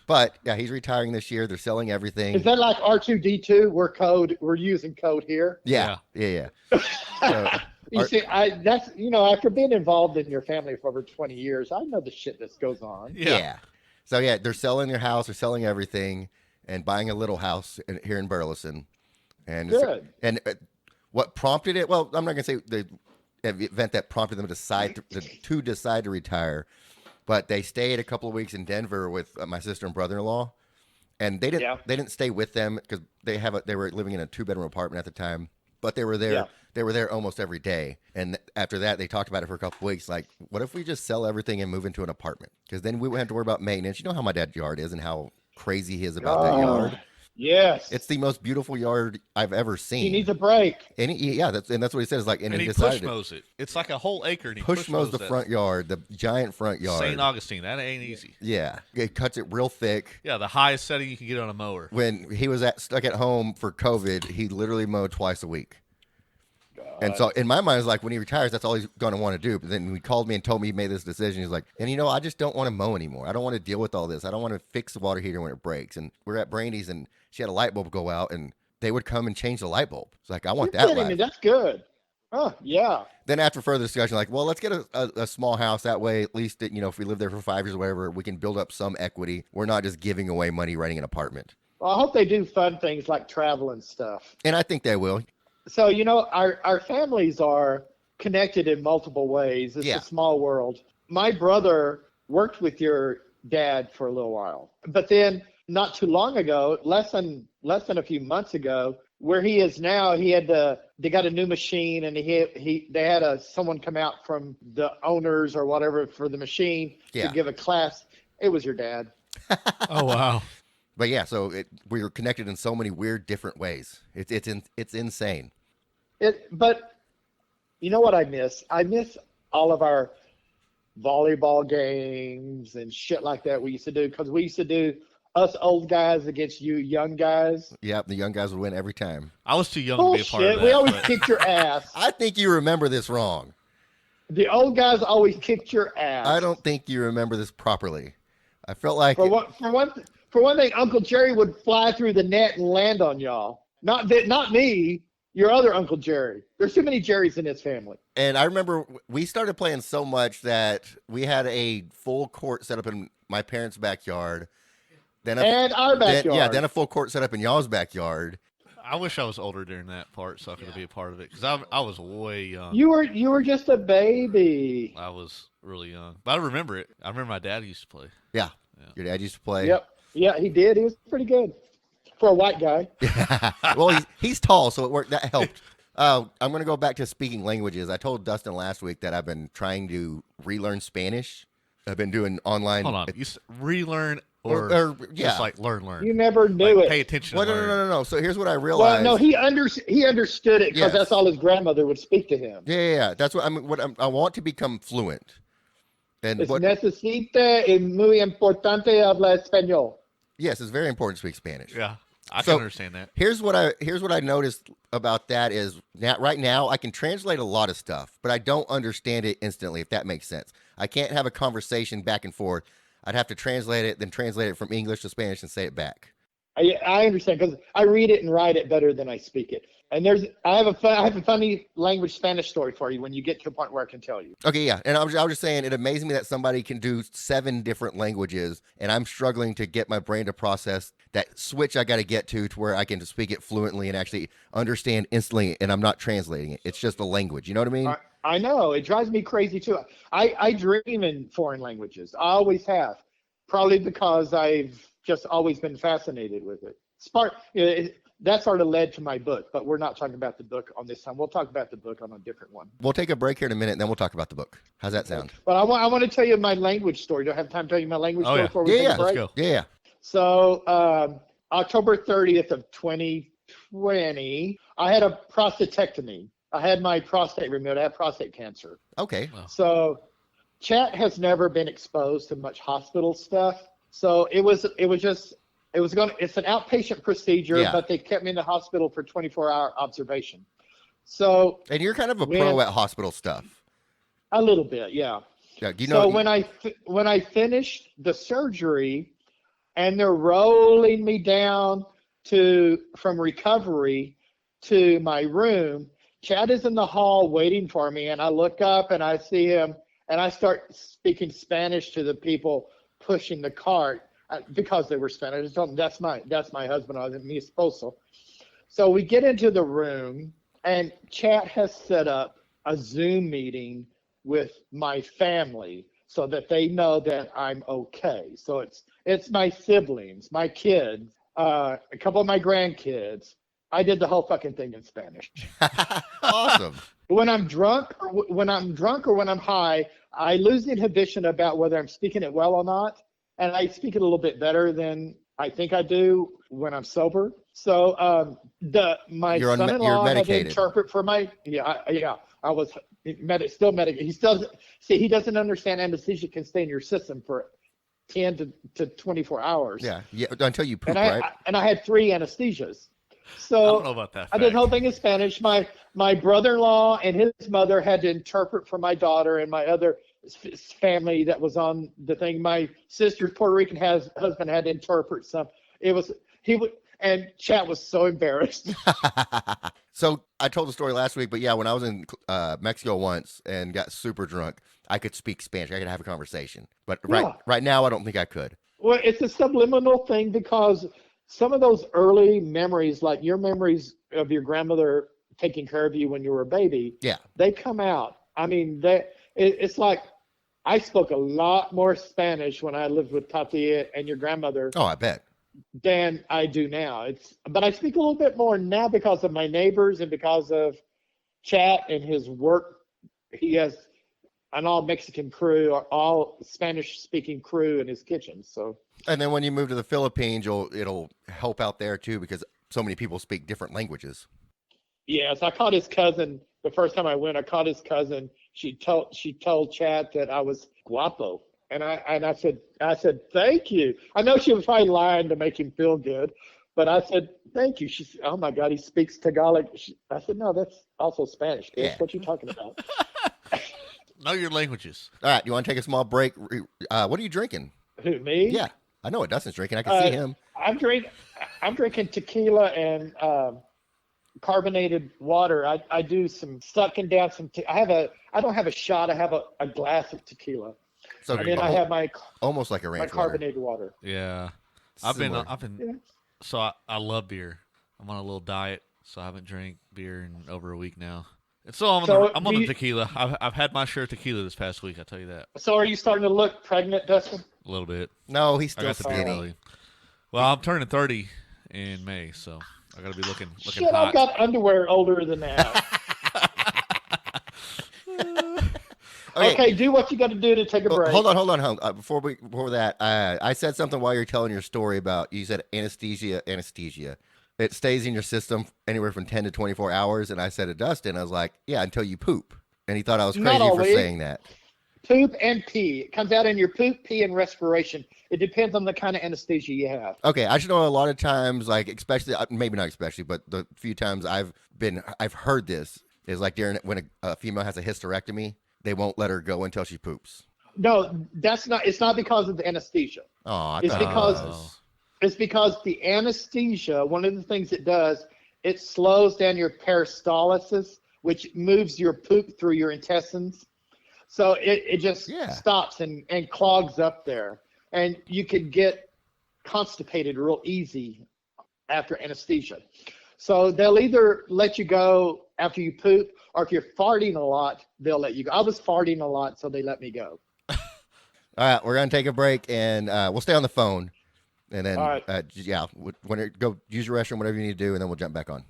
But yeah, he's retiring this year. They're selling everything. Is that like R2D2? We're using code here. Yeah. So, You see, after being involved in your family for over 20 years, I know the shit that goes on. yeah. So yeah, they're selling their house, they're selling everything, and buying a little house here in Burleson. And Good. What prompted it? Well, I'm not gonna say the event that prompted them to decide to retire, but they stayed a couple of weeks in Denver with my sister and brother-in-law, and they didn't stay with them because they were living in a 2-bedroom apartment at the time, but they were there. Yeah. They were there almost every day, and after that, they talked about it for a couple of weeks. Like, what if we just sell everything and move into an apartment? Because then we wouldn't have to worry about maintenance. You know how my dad's yard is and how crazy he is about that yard. Yes. It's the most beautiful yard I've ever seen. He needs a break. And that's what he says. Like, And he decided push mows it. It's like a whole acre. And he push mows the that. front yard, the giant front yard. St. Augustine. That ain't easy. Yeah, it cuts it real thick. Yeah, the highest setting you can get on a mower. When he was stuck at home for COVID, he literally mowed twice a week. And so in my mind, it's like when he retires, that's all he's going to want to do. But then he called me and told me he made this decision. He's like, and I just don't want to mow anymore. I don't want to deal with all this. I don't want to fix the water heater when it breaks. And we're at Brandy's and she had a light bulb go out and they would come and change the light bulb. It's like, I want that light. That's good. Oh, yeah. Then after further discussion, like, well, let's get a small house. That way, at least, if we live there for 5 years or whatever, we can build up some equity. We're not just giving away money renting an apartment. Well, I hope they do fun things like travel and stuff. And I think they will. So, our families are connected in multiple ways. It's a small world. My brother worked with your dad for a little while, but then not too long ago, less than a few months ago, where he is now, they got a new machine and they had someone come out from the owners or whatever for the machine to give a class. It was your dad. Oh, wow. But yeah, so we were connected in so many weird, different ways. It's insane. But you know what I miss? I miss all of our volleyball games and shit like that we used to do, because we used to do us old guys against you young guys. Yep, the young guys would win every time. I was too young to be a part of that. We always kicked your ass. I think you remember this wrong. The old guys always kicked your ass. I don't think you remember this properly. I felt like for one thing, Uncle Jerry would fly through the net and land on y'all. Not me, your other Uncle Jerry. There's too many Jerrys in this family. And I remember we started playing so much that we had a full court set up in my parents' backyard. And our backyard. Then a full court set up in y'all's backyard. I wish I was older during that part so I could be a part of it, because I was way young. You were just a baby. I was really young, but I remember it. I remember my dad used to play. Yeah. Your dad used to play. Yep. Yeah, he did. He was pretty good for a white guy. Well, he's tall, so it worked. That helped. I'm going to go back to speaking languages. I told Dustin last week that I've been trying to relearn Spanish. I've been doing online. Hold on. You relearn or just like learn? You never knew it. Pay attention. Well, no. So here's what I realized. Well, no, he understood it because that's all his grandmother would speak to him. Yeah. That's what I want to become fluent. And necesita y muy importante hablar español. Yes, it's very important to speak Spanish. Yeah, I can understand that. Here's what I noticed about that is right now I can translate a lot of stuff, but I don't understand it instantly, if that makes sense. I can't have a conversation back and forth. I'd have to translate it, then translate it from English to Spanish and say it back. I understand, because I read it and write it better than I speak it. And I have a funny language Spanish story for you when you get to a point where I can tell you. Okay, yeah. And I was just saying, it amazes me that somebody can do 7 different languages, and I'm struggling to get my brain to process that switch I got to get to where I can speak it fluently and actually understand instantly, and I'm not translating it. It's just a language. You know what I mean? I know. It drives me crazy, too. I dream in foreign languages. I always have, probably because I've just always been fascinated with it. That sort of led to my book, but we're not talking about the book on this time. We'll talk about the book on a different one. We'll take a break here in a minute, and then we'll talk about the book. How's that sound? But I want to tell you my language story. Do I have time to tell you my language story before we take a break? Let's go. Yeah. So October 30th of 2020, I had a prostatectomy. I had my prostate removed. I had prostate cancer. Okay. Wow. So Chat has never been exposed to much hospital stuff. So it's an outpatient procedure, but they kept me in the hospital for 24-hour observation. So, and you're kind of a pro at hospital stuff. A little bit, yeah. Yeah, do you So know? when I finished the surgery, and they're rolling me down from recovery to my room, Chad is in the hall waiting for me, and I look up and I see him, and I start speaking Spanish to the people pushing the cart because they were Spanish. I just told them that's my husband, mi esposo. So we get into the room, and Chad has set up a Zoom meeting with my family so that they know that I'm okay. So it's my siblings, my kids, a couple of my grandkids. I did the whole fucking thing in Spanish. Awesome. When I'm drunk or when I'm high, I lose the inhibition about whether I'm speaking it well or not, and I speak it a little bit better than I think I do when I'm sober. So my You're son-in-law had to medicated. interpret for my I was still medicated. He doesn't understand anesthesia can stay in your system for 10 to 24 hours. Yeah, until you poop, and right? I had 3 anesthesias. So I don't know about that. I did the whole thing in Spanish. My brother-in-law and his mother had to interpret for my daughter and my other family that was on the thing. My sister's Puerto Rican husband had to interpret some. And Chat was so embarrassed. So I told the story last week, but yeah, when I was in Mexico once and got super drunk, I could speak Spanish. I could have a conversation. But right now, I don't think I could. Well, it's a subliminal thing because some of those early memories, like your memories of your grandmother taking care of you when you were a baby, Yeah, they come out. I mean, it's like I spoke a lot more Spanish when I lived with Tatia and your grandmother. Oh, I bet. Than I do now. But I speak a little bit more now because of my neighbors and because of Chat and his work. He has an all Mexican crew, or all Spanish speaking crew in his kitchen. So. And then when you move to the Philippines, it'll help out there too because so many people speak different languages. Yes, I caught his cousin the first time I went. I caught his cousin. She told Chat that I was guapo. And I said, thank you. I know she was probably lying to make him feel good, but I said, thank you. She said, oh my God, he speaks Tagalog. I said, no, that's also Spanish. Bitch. Yeah. What you talking about? Know your languages. All right, you want to take a small break? What are you drinking? Who, me? Yeah, I know what Dustin's drinking. I can see him. I'm drinking tequila and carbonated water. I do some sucking down some. I don't have a shot. I have a glass of tequila. So And then I have my almost like a ranch carbonated water. Yeah, Similar. I've been. Yeah. So I love beer. I'm on a little diet, so I haven't drank beer in over a week now. And so I'm on the tequila. I've had my share of tequila this past week. I tell you that. So are you starting to look pregnant, Dustin? A little bit. No, he's I still got the beer skinny. belly. Well, I'm turning 30 in May, so I got to be looking Shit, hot. I've got underwear older than that. Okay, do what you got to do to take a break. Hold on. Before that, I said something while you're telling your story about, you said anesthesia. It stays in your system anywhere from 10 to 24 hours. And I said to Dustin, I was like, yeah, until you poop. And he thought I was Not crazy for always. saying that. Poop and pee. It comes out in your poop, pee, and respiration. It depends on the kind of anesthesia you have. Okay, I should know a lot of times, like especially, maybe not especially, but the few times I've heard this is like when a female has a hysterectomy, they won't let her go until she poops. No, that's not. It's not because of the anesthesia. Oh, It's because the anesthesia. One of the things it does, it slows down your peristalsis, which moves your poop through your intestines. So it just stops and clogs up there, and you can get constipated real easy after anesthesia. So they'll either let you go after you poop, or if you're farting a lot, they'll let you go. I was farting a lot, so they let me go. All right, we're gonna take a break, and we'll stay on the phone, and then go use your restroom, whatever you need to do, and then we'll jump back on.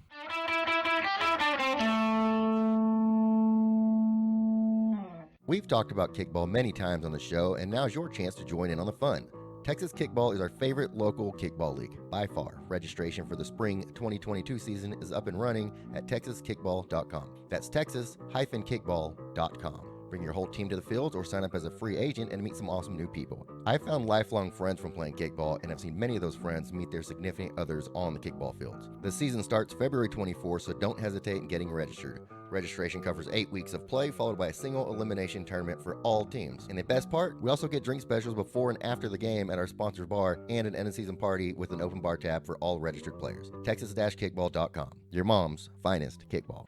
We've talked about kickball many times on the show, and now's your chance to join in on the fun. Texas Kickball is our favorite local kickball league, by far. Registration for the spring 2022 season is up and running at texaskickball.com. That's texas-kickball.com. Bring your whole team to the fields or sign up as a free agent and meet some awesome new people. I found lifelong friends from playing kickball, and I've seen many of those friends meet their significant others on the kickball fields. The season starts February 24th, so don't hesitate in getting registered. Registration covers 8 weeks of play, followed by a single elimination tournament for all teams. And the best part, we also get drink specials before and after the game at our sponsor bar and an end-of-season party with an open bar tab for all registered players. Texas-kickball.com. Your mom's finest kickball.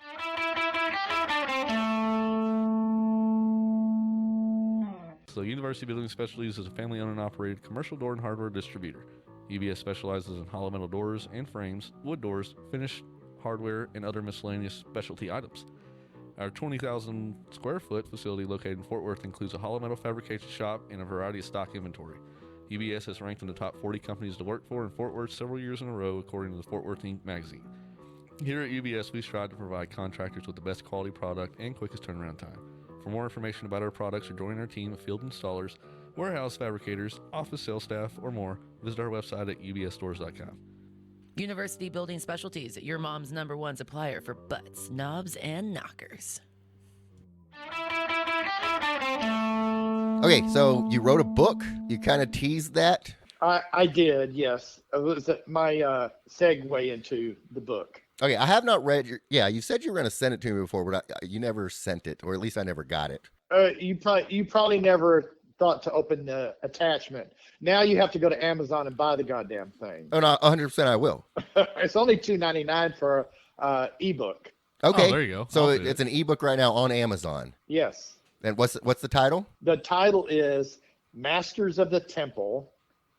So University Building Specialties is a family-owned and operated commercial door and hardware distributor. UBS specializes in hollow metal doors and frames, wood doors, finished hardware, and other miscellaneous specialty items. Our 20,000 square foot facility located in Fort Worth includes a hollow metal fabrication shop and a variety of stock inventory. UBS has ranked in the top 40 companies to work for in Fort Worth several years in a row, according to the Fort Worth Inc. magazine. Here at UBS, we strive to provide contractors with the best quality product and quickest turnaround time. For more information about our products or join our team of field installers, warehouse fabricators, office sales staff, or more, visit our website at ubsstores.com. University Building Specialties, your mom's #1 supplier for butts, knobs, and knockers. Okay, so you wrote a book. You kind of teased that. I did, yes. It was my segue into the book. Okay, I have not read your. Yeah, you said you were going to send it to me before, but you never sent it, or at least I never got it. You probably never thought to open the attachment. Now you have to go to Amazon and buy the goddamn thing. Oh no, 100% I will. It's only $2.99 for ebook. Okay, Oh, there you go. So I'll do it's an ebook right now on Amazon. Yes. And what's the title? The title is Masters of the Temple,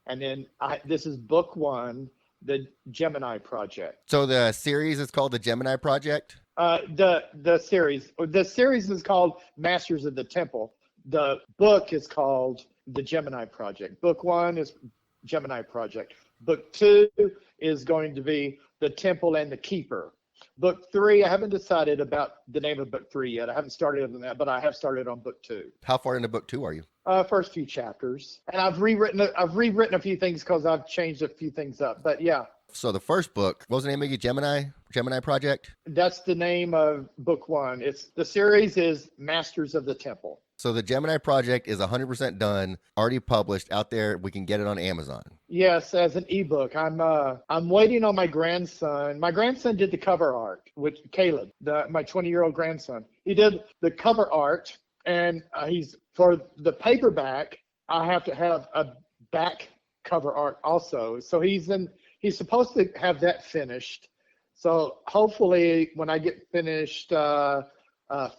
and then this is book 1, the Gemini Project. So the series is called the Gemini Project. The series is called Masters of the Temple. The book is called the Gemini Project. Book 1 is Gemini Project. Book 2 is going to be the Temple and the Keeper. Book 3, I haven't decided about the name of book 3 yet. I haven't started on that, but I have started on book 2. How far into book 2 are you? First few chapters, and I've rewritten a few things because I've changed a few things up. But yeah. So the first book, what was the name of it? Gemini Project? That's the name of book 1. The series is Masters of the Temple. So the Gemini Project is 100% done, already published out there. We can get it on Amazon. Yes, as an ebook. I'm waiting on my grandson. My grandson did the cover art with Caleb, my 20-year-old grandson. He did the cover art, and he's for the paperback. I have to have a back cover art also. So he's supposed to have that finished. So hopefully when I get finished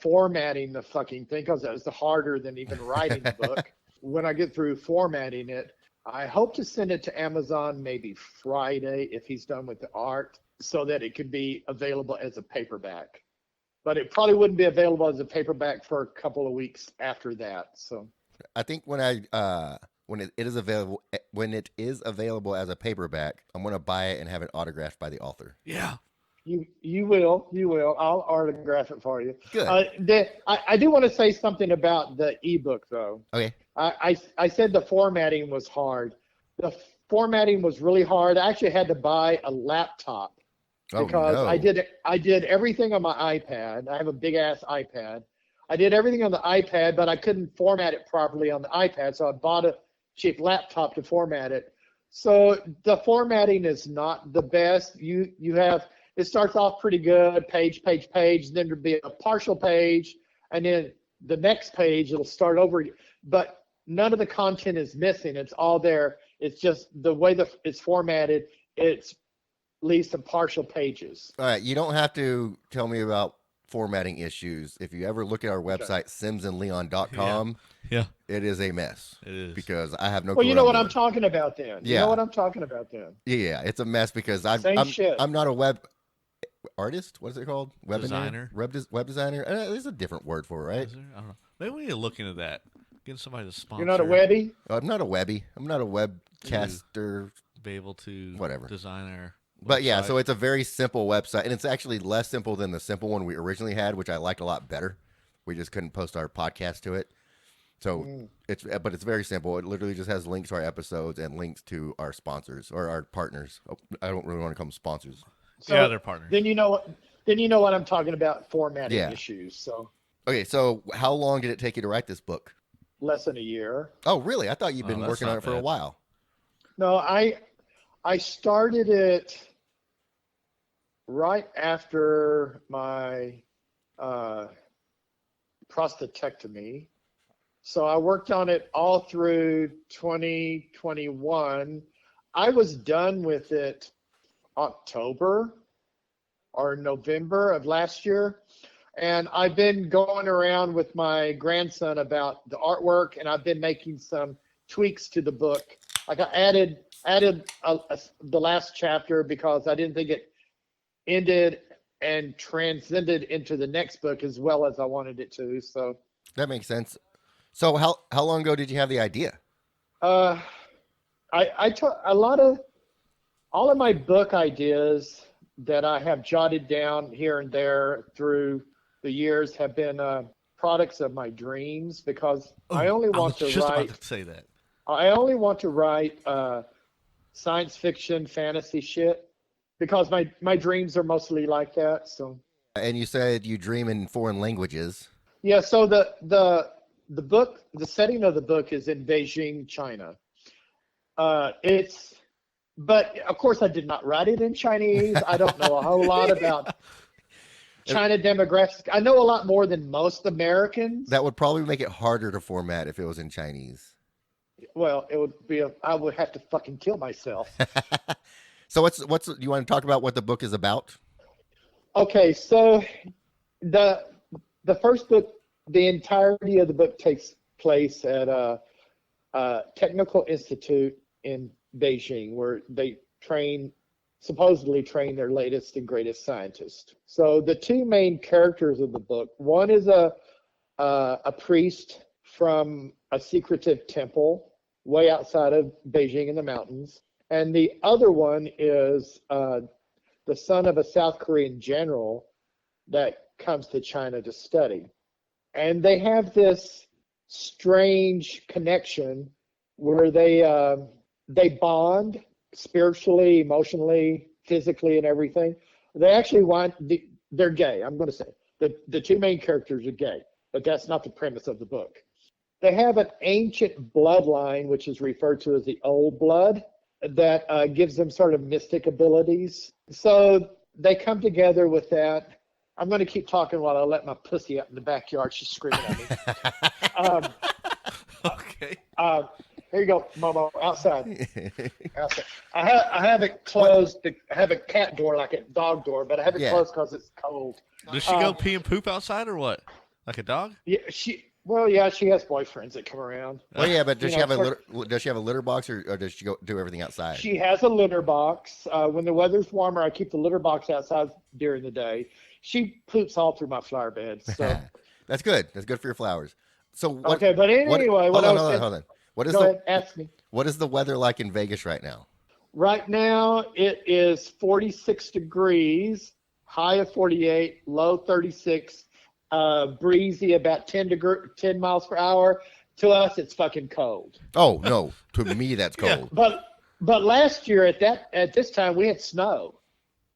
formatting the fucking thing, because that was harder than even writing the book. When I get through formatting it, I hope to send it to Amazon maybe Friday if he's done with the art, so that it could be available as a paperback. But it probably wouldn't be available as a paperback for a couple of weeks after that. So I think when it is available as a paperback, I'm going to buy it and have it autographed by the author. Yeah. You will. I'll autograph it for you. Good. I do want to say something about the ebook though. Okay. I said the formatting was hard. The formatting was really hard. I actually had to buy a laptop because no. I did everything on my iPad. I have a big ass iPad. I did everything on the iPad, but I couldn't format it properly on the iPad, so I bought a cheap laptop to format it. So the formatting is not the best. It starts off pretty good, page, then there'll be a partial page, and then the next page, it'll start over. But none of the content is missing. It's all there. It's just the way it's formatted, it leaves some partial pages. All right. You don't have to tell me about formatting issues. If you ever look at our website, simsandleon.com, Yeah. it is a mess. It is. Because I have no Well, clue you know what doing. I'm talking about then. Yeah. You know what I'm talking about then. Yeah, it's a mess because Same shit. I'm not a web artist. What is it called? Web Designer? Web designer. There's a different word for it, right? Is there? I don't know. Maybe we need to look into that. Getting somebody to sponsor. You're not a Webby? I'm not a webby. I'm not a webcaster. Be able to Whatever. design our But yeah, website. so it's a very simple website, and it's actually less simple than the simple one we originally had, which I liked a lot better. We just couldn't post our podcast to it. So it's very simple. It literally just has links to our episodes and links to our sponsors or our partners. Oh, I don't really want to call them sponsors. So yeah, they're partners. Then you know what I'm talking about, formatting Yeah. issues. So Okay, so how long did it take you to write this book? less than a year. Oh, really? I thought you'd been that's working on not it for a bad. while. No, I started it right after my prostatectomy. So I worked on it all through 2021. I was done with it October or November of last year. And I've been going around with my grandson about the artwork, and I've been making some tweaks to the book. Like I added the last chapter because I didn't think it ended and transcended into the next book as well as I wanted it to. So that makes sense. So how long ago did you have the idea? I took all of my book ideas that I have jotted down here and there through the years have been products of my dreams, because I only want to write science fiction, fantasy shit, because my dreams are mostly like that. So. And you said you dream in foreign languages. Yeah. So the book, the setting of the book is in Beijing, China. But of course I did not write it in Chinese. I don't know a whole lot about China demographics. I know a lot more than most Americans. That would probably make it harder to format if it was in Chinese. Well, it would be I would have to fucking kill myself. So what's you want to talk about what the book is about? Okay, so the first book, the entirety of the book takes place at a technical institute in Beijing, where they supposedly train their latest and greatest scientists. So the two main characters of the book, one is a priest from a secretive temple way outside of Beijing in the mountains, and the other one is the son of a South Korean general that comes to China to study. And they have this strange connection where they bond spiritually, emotionally, physically, and everything. They actually they're gay. I'm going to say the two main characters are gay, but that's not the premise of the book. They have an ancient bloodline, which is referred to as the old blood, that gives them sort of mystic abilities. So they come together with that. I'm going to keep talking while I let my pussy out in the backyard. She's screaming at me. Okay. Here you go, Momo, outside. Outside. I have it closed. I have a cat door, like a dog door, but I have it closed because it's cold. Does she go pee and poop outside or what? Like a dog? Yeah, she has boyfriends that come around. Well, yeah, but does she have a litter box, or does she go do everything outside? She has a litter box. When the weather's warmer, I keep the litter box outside during the day. She poops all through my flower bed. So that's good. That's good for your flowers. So okay, but anyway, hold on. Ask me. What is the weather like in Vegas right now? Right now, it is 46 degrees, high of 48, low 36, breezy about 10 miles per hour. To us, it's fucking cold. Oh no, to me that's cold. Yeah. But last year at this time we had snow.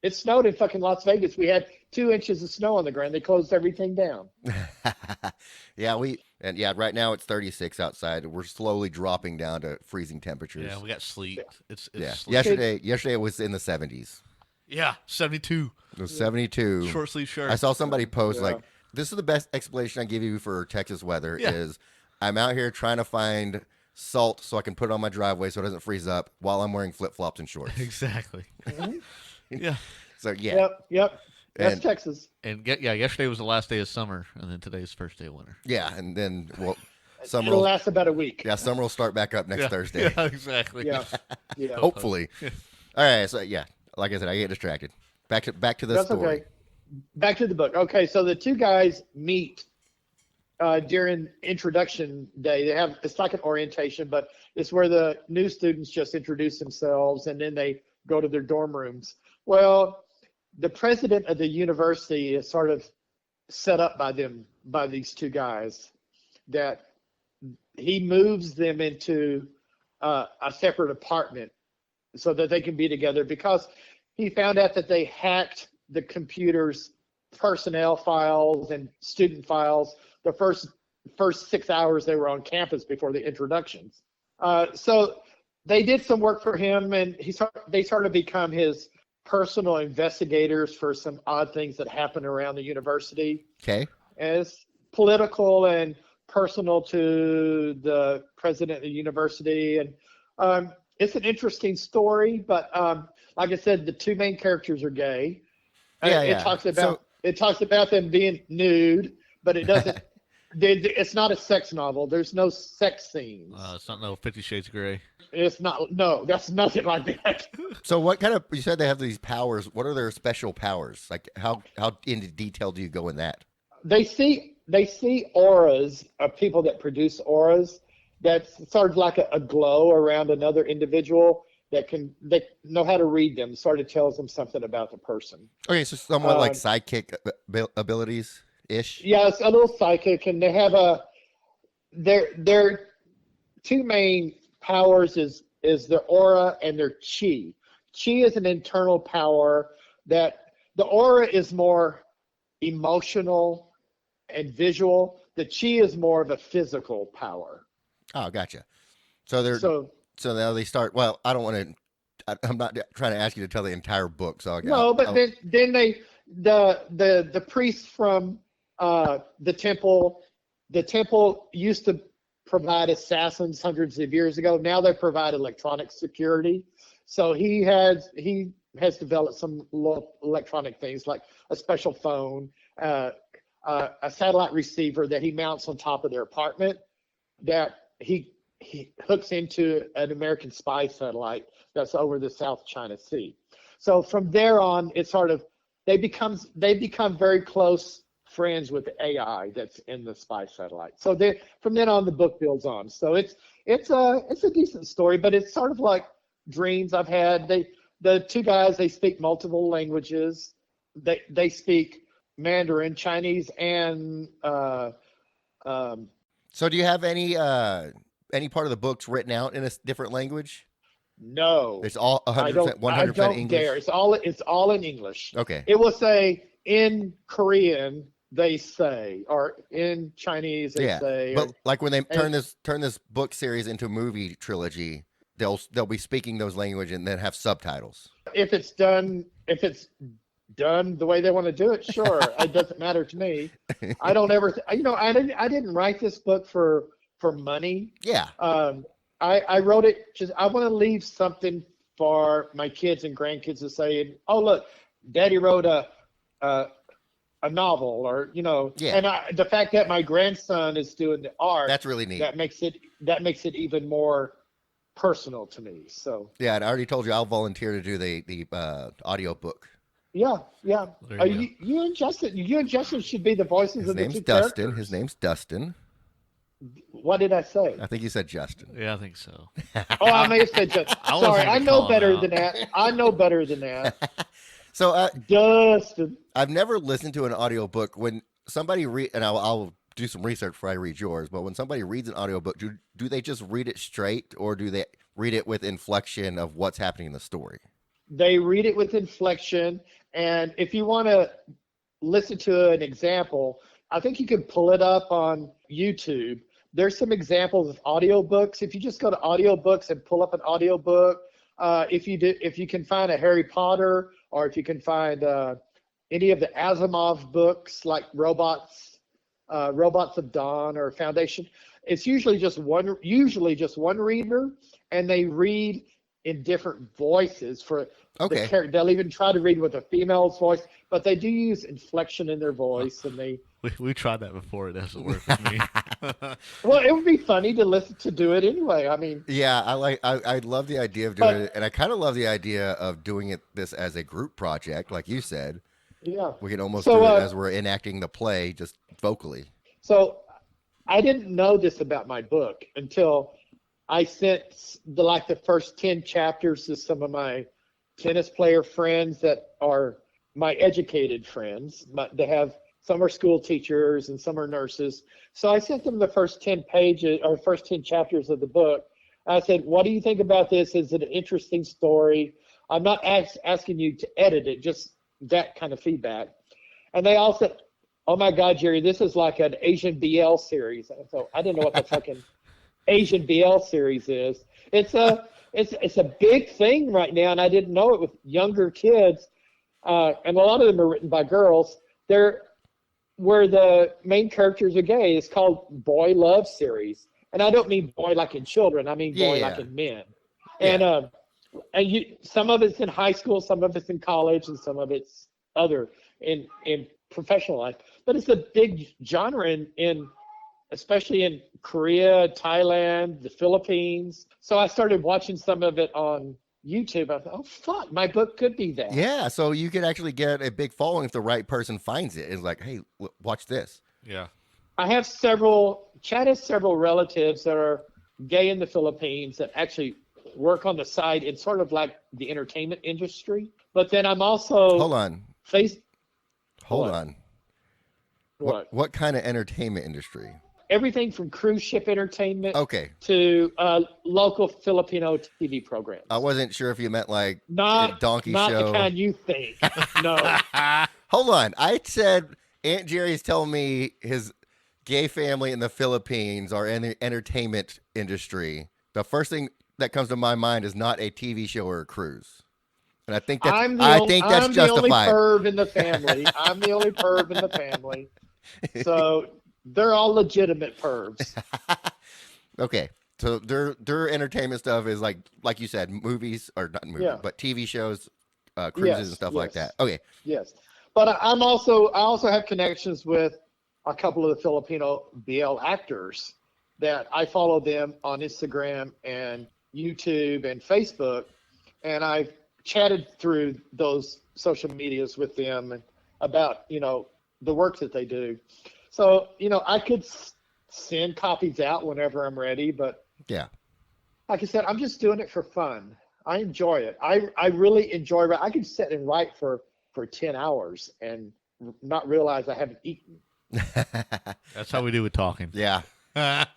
It snowed in fucking Las Vegas. We had 2 inches of snow on the ground. They closed everything down. Right now it's 36 outside. We're slowly dropping down to freezing temperatures. Yeah, we got sleet. It's sleet. Yesterday it was in the 70s. Yeah, 72. It was 72. Short sleeve shirt. I saw somebody post like, this is the best explanation I give you for Texas weather is I'm out here trying to find salt so I can put it on my driveway so it doesn't freeze up while I'm wearing flip-flops and shorts. Exactly. Yeah. So yeah. Yep. That's Texas. And yesterday was the last day of summer, and then today's the first day of winter. Yeah, and then summer will last about a week. Yeah, summer will start back up next Thursday. Yeah, exactly. Yeah. Hopefully. All right. So like I said, I get distracted. Back to the story. Okay. Back to the book. Okay, so the two guys meet during introduction day. It's like an orientation, but it's where the new students just introduce themselves and then they go to their dorm rooms. Well, the president of the university is sort of set up by these two guys, that he moves them into a separate apartment so that they can be together, because he found out that they hacked the computer's personnel files and student files the first 6 hours they were on campus before the introductions. So they did some work for him, and they sort of become his personal investigators for some odd things that happen around the university. Okay. And it's political and personal to the president of the university. And it's an interesting story, but like I said, the two main characters are gay. It talks about them being nude, but it doesn't. It's not a sex novel. There's no sex scenes. It's not no 50 Shades of Grey. It's not. No, that's nothing like that. So what kind of? You said they have these powers. What are their special powers? Like how into detail do you go in that? They see auras of people that produce auras. That's sort of like a glow around another individual they know how to read them. Sort of tells them something about the person. Okay, so somewhat like psychic abilities ish. Yeah, it's a little psychic, and they have their two main powers is their aura and their chi. Chi is an internal power that the aura is more emotional and visual. The chi is more of a physical power. Oh, gotcha. So now they start. Well, I don't want to. I'm not trying to ask you to tell the entire book. So then the priests from the temple used to provide assassins hundreds of years ago. Now they provide electronic security. So he has developed some electronic things like a special phone, a satellite receiver that he mounts on top of their apartment that he hooks into an American spy satellite that's over the South China Sea. So from there on, it's sort of they become very close friends with the AI that's in the spy satellite. So from then on, the book builds on. So it's a decent story, but it's sort of like dreams I've had. The two guys, they speak multiple languages. They speak Mandarin, Chinese, and So do you have any part of the books written out in a different language? No. It's all 100%, 100% English? Dare. It's all in English. Okay. It will say in Korean, they say, or in Chinese, they say. But like when they turn this book series into a movie trilogy, they'll be speaking those languages and then have subtitles. If it's done the way they want to do it, sure. It doesn't matter to me. I don't ever, I didn't write this book for money. Yeah. I wrote it I want to leave something for my kids and grandkids to say, oh, look, Daddy wrote a novel, or, Yeah. And the fact that my grandson is doing the art, that's really neat. That makes it even more personal to me. So yeah, and I already told you I'll volunteer to do the audio book. Yeah. You and Justin should be the voices of the two characters. His name's Dustin. What did I say? I think you said Justin. Yeah, I think so. Oh, I may have said Justin. Sorry, I know better than that. So, Justin. I've never listened to an audiobook. When somebody and I'll do some research before I read yours, but when somebody reads an audiobook, do they just read it straight, or do they read it with inflection of what's happening in the story? They read it with inflection, and if you want to listen to an example, I think you can pull it up on YouTube. There's some examples of audiobooks. If you just go to audiobooks and pull up an audiobook, if you can find a Harry Potter, or if you can find any of the Asimov books like Robots of Dawn or Foundation, it's usually just one reader, and they read in different voices for the character. They'll even try to read with a female's voice, but they do use inflection in their voice, and they. We tried that before. It doesn't work with me. Well, it would be funny to do it anyway. I mean. Yeah, I love the idea of doing it, and I kind of love the idea of doing this as a group project, like you said. Yeah. We can almost do it as we're enacting the play, just vocally. So, I didn't know this about my book until I sent the first 10 chapters to some of my tennis player friends that are my educated friends. Some are school teachers and some are nurses. So I sent them the first 10 pages or first 10 chapters of the book. I said, what do you think about this? Is it an interesting story? I'm not asking you to edit it, just that kind of feedback. And they all said, oh my God, Jerry, this is like an Asian BL series. And so I didn't know what the fucking Asian BL series is. It's it's a big thing right now, and I didn't know it with younger kids, and a lot of them are written by girls. They're where the main characters are gay. It's called boy love series, and I don't mean boy like in children. I mean boy like in men. Yeah. And some of it's in high school, some of it's in college, and some of it's other in professional life. But it's a big genre in especially in Korea, Thailand, the Philippines. So I started watching some of it on YouTube. I thought, oh fuck, my book could be that. Yeah, so you could actually get a big following if the right person finds it. It's like, hey, watch this. Yeah. I have Chad has several relatives that are gay in the Philippines that actually work on the side in sort of like the entertainment industry. But then I'm also Hold on. Hold on. What kind of entertainment industry? Everything from cruise ship entertainment to local Filipino TV programs. I wasn't sure if you meant like not a donkey not show. the kind you think. No. Hold on. I said Aunt Jerry's telling me his gay family in the Philippines are in the entertainment industry. The first thing that comes to my mind is not a TV show or a cruise. And I think that's justified. The only perv in the family. I'm the only perv in the family. So they're all legitimate pervs. Okay. So their entertainment stuff is like you said, movies or not movies, but TV shows, cruises and stuff like that. Okay. Yes. But I also have connections with a couple of the Filipino BL actors that I follow them on Instagram and YouTube and Facebook, and I've chatted through those social medias with them and about, the work that they do. So, I could send copies out whenever I'm ready, but yeah, like I said, I'm just doing it for fun. I enjoy it. I really enjoy it. I can sit and write for 10 hours and not realize I haven't eaten. That's how we do with talking. Yeah.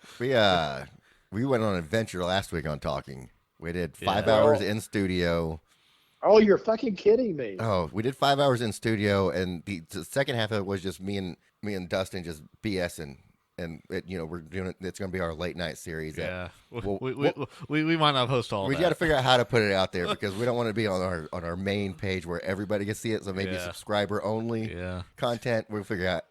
We went on an adventure last week on talking. We did 5 hours in studio. Oh, you're fucking kidding me. Oh, we did 5 hours in studio, and the second half of it was just me and Dustin just BSing. And we're doing it. It's going to be our late night series. Yeah, we might not host all. We got to figure out how to put it out there because we don't want to be on our main page where everybody can see it. So maybe subscriber only content. We'll figure out.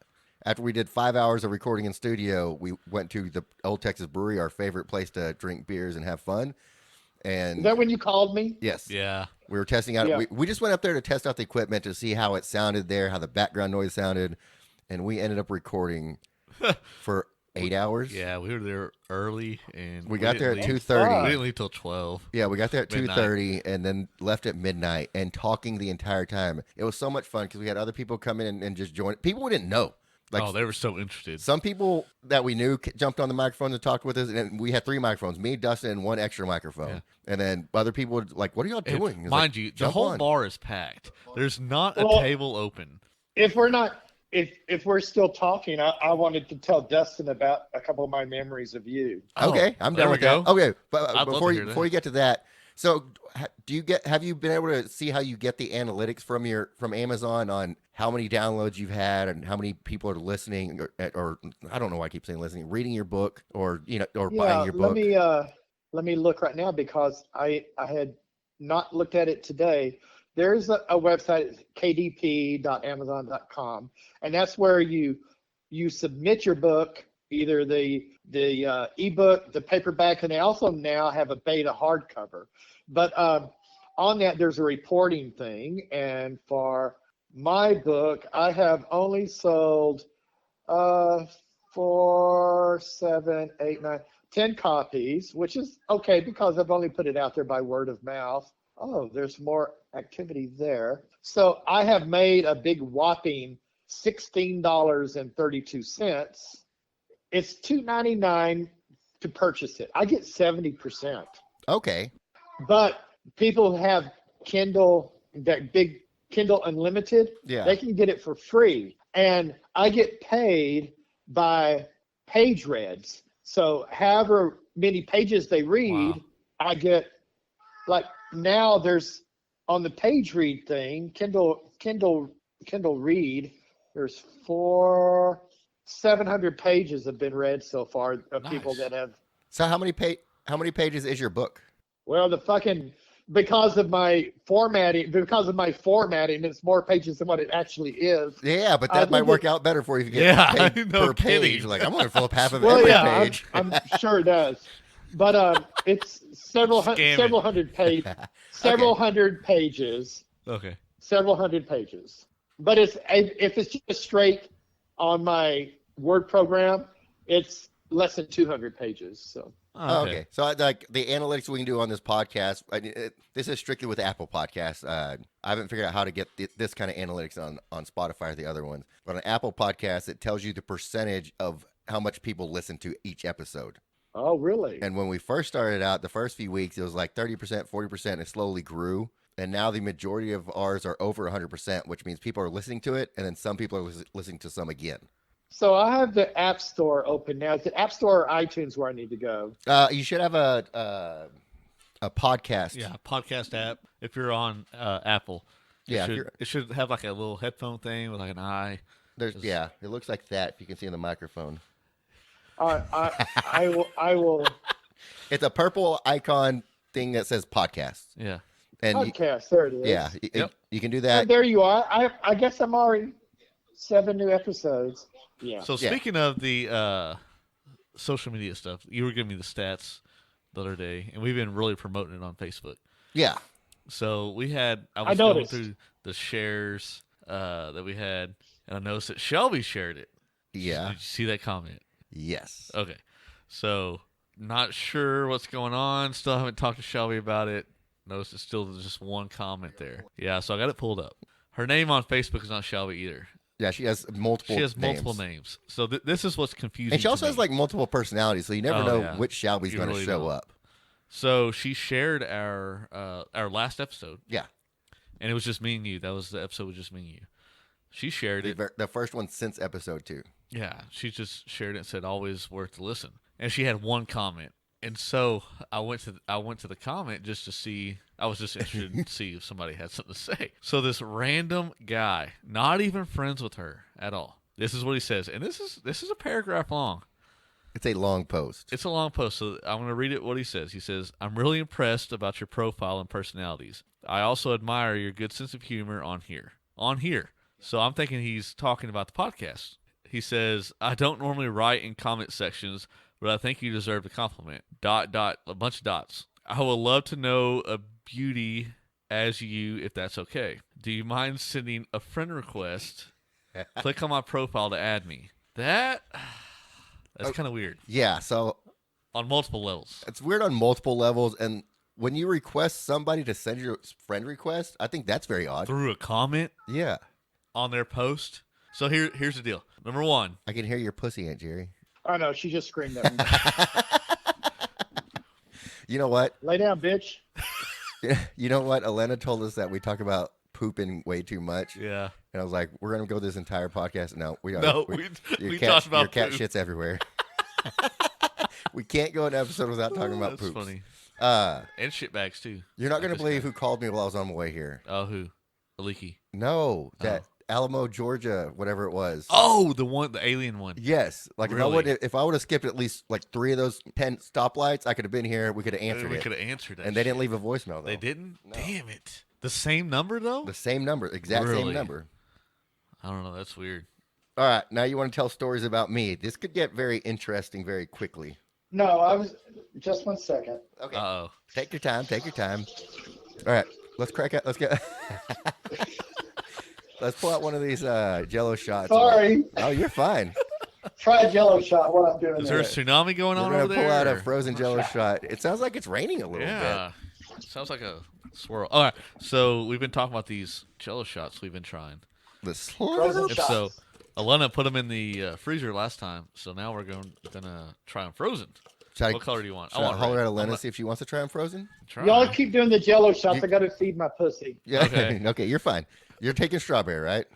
After we did 5 hours of recording in studio, we went to the Old Texas Brewery, our favorite place to drink beers and have fun. And is that when you called me? Yes. Yeah. We were testing out. Yeah. We just went up there to test out the equipment to see how it sounded there, how the background noise sounded, and we ended up recording for 8 hours. Yeah, we were there early, and we got there at 2:30. We didn't leave till 12. Yeah, we got there at 2:30, and then left at midnight, and talking the entire time. It was so much fun because we had other people come in and just join. People we didn't know. They were so interested. Some people that we knew jumped on the microphone and talked with us, and we had 3 microphones, me, Dustin, and 1 extra microphone. Yeah. And then other people would what are y'all doing? Mind you, the whole bar is packed. There's not a table open. If we're still talking, I wanted to tell Dustin about a couple of my memories of you. Okay, I'm done with that. Okay, but before you get to that, so have you been able to see how you get the analytics from Amazon on how many downloads you've had and how many people are listening or I don't know why I keep saying listening, reading your book or buying your book? Let me look right now because I had not looked at it today. There's a website, kdp.amazon.com, and that's where you submit your book, either the ebook, the paperback, and they also now have a beta hardcover. But on that, there's a reporting thing, and for my book, I have only sold 4, 7, 8, 9, 10 copies, which is okay because I've only put it out there by word of mouth. Oh, there's more activity there. So I have made a big whopping $16.32. It's $2.99 to purchase it. I get 70%. Okay. But people have Kindle, that big Kindle Unlimited. Yeah. They can get it for free. And I get paid by page reads. So however many pages they read, I get now there's on the page read thing, Kindle Read, there's 700 pages have been read so far of people that have. So how many pages is your book? Well, because of my formatting, it's more pages than what it actually is. Yeah, but that might work out better for you if you get paid no per page. kidding. Like, I'm going to fill up half of Well, every yeah, page. I'm sure it does. But it's several hundred pages. Okay. Several hundred pages. But if it's just straight on my Word program, it's less than 200 pages. So. Oh, okay. So, like the analytics we can do on this podcast, this is strictly with Apple Podcasts. I haven't figured out how to get this kind of analytics on Spotify or the other ones. But on Apple Podcasts, it tells you the percentage of how much people listen to each episode. Oh, really? And when we first started out, the first few weeks, it was like 30%, 40%. It slowly grew. And now the majority of ours are over 100%, which means people are listening to it, and then some people are listening to some again. So I have the App Store open now. Is the App Store or iTunes where I need to go? You should have a podcast. Yeah, podcast app. If you're on Apple, it should have like a little headphone thing with like an eye. It looks like that. If you can see in the microphone. I will. It's a purple icon thing that says podcast. Yeah. And podcast. There it is. Yeah, Yep. you can do that. Oh, there you are. I guess I'm already 7 new episodes. Yeah. So speaking of the social media stuff, you were giving me the stats the other day, and we've been really promoting it on Facebook. Yeah. So I was going through the shares that we had, and I noticed that Shelby shared it. Yeah. Did you see that comment? Yes. Okay. So not sure what's going on. Still haven't talked to Shelby about it. Notice it's still just one comment there. Yeah, so I got it pulled up. Her name on Facebook is not Shelby either. Yeah, she has multiple names. So this is what's confusing. And she also has like multiple personalities, so you never know which Shelby's going to show up. So she shared our last episode. Yeah. And it was just me and you. That was the episode with just me and you. She shared it. The first one since episode 2. Yeah, she just shared it and said always worth to listen. And she had one comment. And so I went to the comment just to see. I was just interested to see if somebody had something to say. So this random guy, not even friends with her at all. This is what he says, and this is a paragraph long. It's a long post. It's a long post, so I'm going to read it. What he says. He says, "I'm really impressed about your profile and personalities. I also admire your good sense of humor on here. So I'm thinking he's talking about the podcast. He says, "I don't normally write in comment sections, but I think you deserve the compliment. ... a bunch of dots. I would love to know a beauty as you, if that's okay. Do you mind sending a friend request? Click on my profile to add me." That's kind of weird. Yeah, so on multiple levels. It's weird on multiple levels, and when you request somebody to send your friend request, I think that's very odd. Through a comment? Yeah. On their post? So here's the deal. Number one. I can hear your pussy, Aunt Jerry. I know, she just screamed at me. You know what? Lay down, bitch. You know what? Elena told us that we talk about pooping way too much. Yeah. And I was like, we're going to go this entire podcast. No, we talked about your cat shit's everywhere. We can't go an episode without talking about poops. That's funny. And shitbags, too. You're not going to believe who called me while I was on my way here. Oh, who? Aliki. No, that Alamo, Georgia, whatever it was. Oh, the alien one. Yes. Like really? if I would have skipped at least like 3 of those 10 stoplights, I could have been here. We could have answered it. We could have answered it. And they didn't leave a voicemail, though. They didn't? No. Damn it. The same number, though? The same number. Exact same number. I don't know. That's weird. All right. Now you want to tell stories about me. This could get very interesting very quickly. No, I was... Just 1 second. Okay. Uh-oh. Take your time. Take your time. All right. Let's crack out. Let's get... Let's pull out one of these Jello shots. Sorry. Oh, you're fine. Try a Jello shot. What I'm doing Is there a tsunami going on over there? We're going to pull out a frozen Jello shot. It sounds like it's raining a little bit. Yeah. Sounds like a swirl. All right. So we've been talking about these Jello shots we've been trying. The Frozen shots. So Alana put them in the freezer last time. So now we're gonna try them frozen. What color do you want? I want to holler at Alana, see if she wants to try them frozen. Y'all keep doing the Jello shots. I got to feed my pussy. Yeah. Okay. Okay, you're fine. You're taking strawberry, right?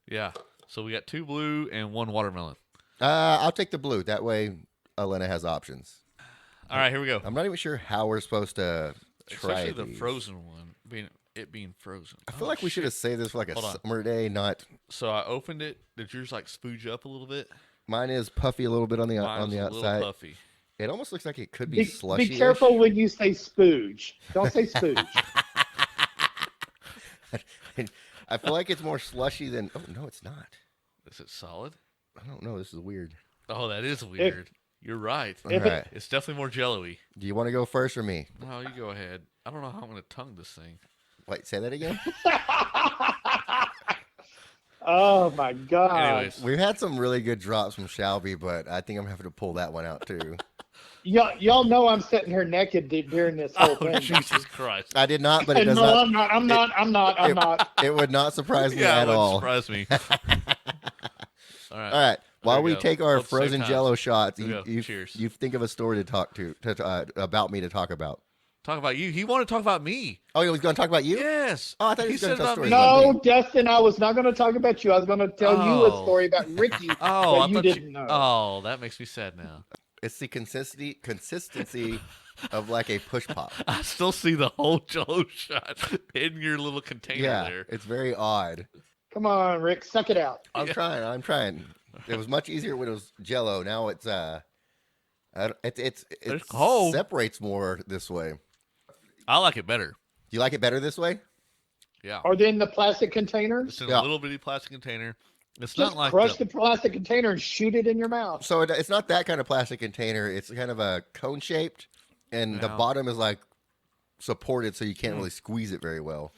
Yeah. So we got 2 blue and 1 watermelon. I'll take the blue. That way, Alana has options. All right, here we go. I'm not even sure how we're supposed to try Especially these. the frozen one, being frozen. I feel like we should have saved this for like a summer day, not... So I opened it. Did yours like spooge up a little bit? Mine is puffy a little bit on the Mine was a outside. little puffy. It almost looks like it could be Be slushy. careful when you say spooge. Don't say spooge. I feel like it's more slushy than. Oh no, it's not. Is it solid? I don't know. This is weird. Oh, that is weird. You're right. All right. It's definitely more jello-y. Do you want to go first or me? No, you go ahead. I don't know how I'm going to tongue this thing. Wait, say that again. Oh my God. Anyways, We've had some really good drops from Shelby, but I think I'm having to pull that one out too. Y'all know I'm sitting here naked during this whole oh, thing. Jesus Christ. I did not, but it No, does not. I'm not. It would not surprise me Yeah, at it all. wouldn't surprise me. All right. All right. While we we go. take our Both at the same frozen time. Jello shots, Here we go. you Cheers. think of a story about me to talk about. Talk about you. He wanted to talk about me. Oh, he was going to talk about you? Yes. Oh, I thought he was said gonna tell about me. stories about No, Dustin, I was not going to talk about you. I was going to tell you a Oh. story about Ricky Oh, that you didn't know. Oh, that makes me sad now. It's the consistency of like a push pop. I still see the whole Jello shot in your little container Yeah, there. it's very odd. Come on, Rick, suck it out. I'm trying. It was much easier when it was Jello. Now it's it It's cold. separates more this way. I like it better. Do you like it better this way? Yeah. Are they in the plastic containers? It's in Yeah. a little bitty plastic container. It's Just not like crush the plastic container and shoot it in your mouth. So it's not that kind of plastic container. It's kind of a cone shaped, and the Yeah. bottom is like supported, so you can't really squeeze it very well.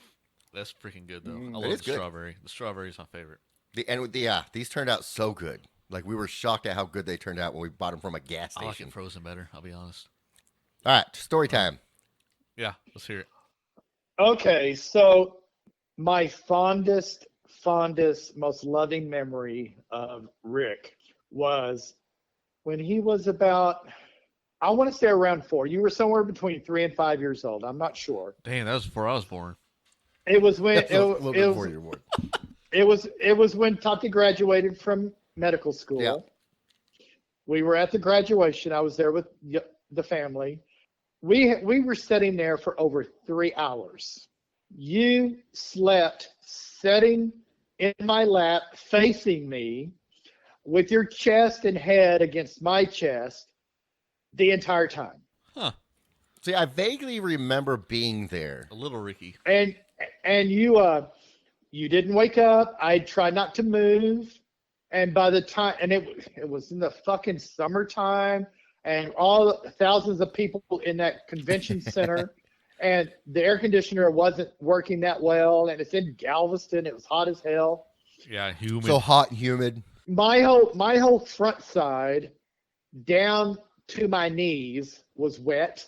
That's freaking good though. It I love is the good. strawberry. The strawberry is my favorite. These turned out so good. Like we were shocked at how good they turned out when we bought them from a gas I like station. it frozen better. I'll be honest. All right, story time. Yeah, let's hear it. Okay, so my fondest, most loving memory of Rick was when he was about, I want to say around 4. You were somewhere between 3 and 5 years old. I'm not sure. Dang, that was before I was born. It was when That's a little bit before it, you were born. it was when Tati graduated from medical school. Yeah. We were at the graduation. I was there with the family. We were sitting there for over 3 hours. You slept sitting in my lap, facing me, with your chest and head against my chest the entire time. Huh. See, I vaguely remember being there. A little Ricky. And you didn't wake up. I tried not to move. And by the time, and it was in the fucking summertime, and all thousands of people in that convention center, and the air conditioner wasn't working that well, and it's in Galveston. It was hot as hell. Yeah, humid. So hot and humid. My whole front side, down to my knees, was wet,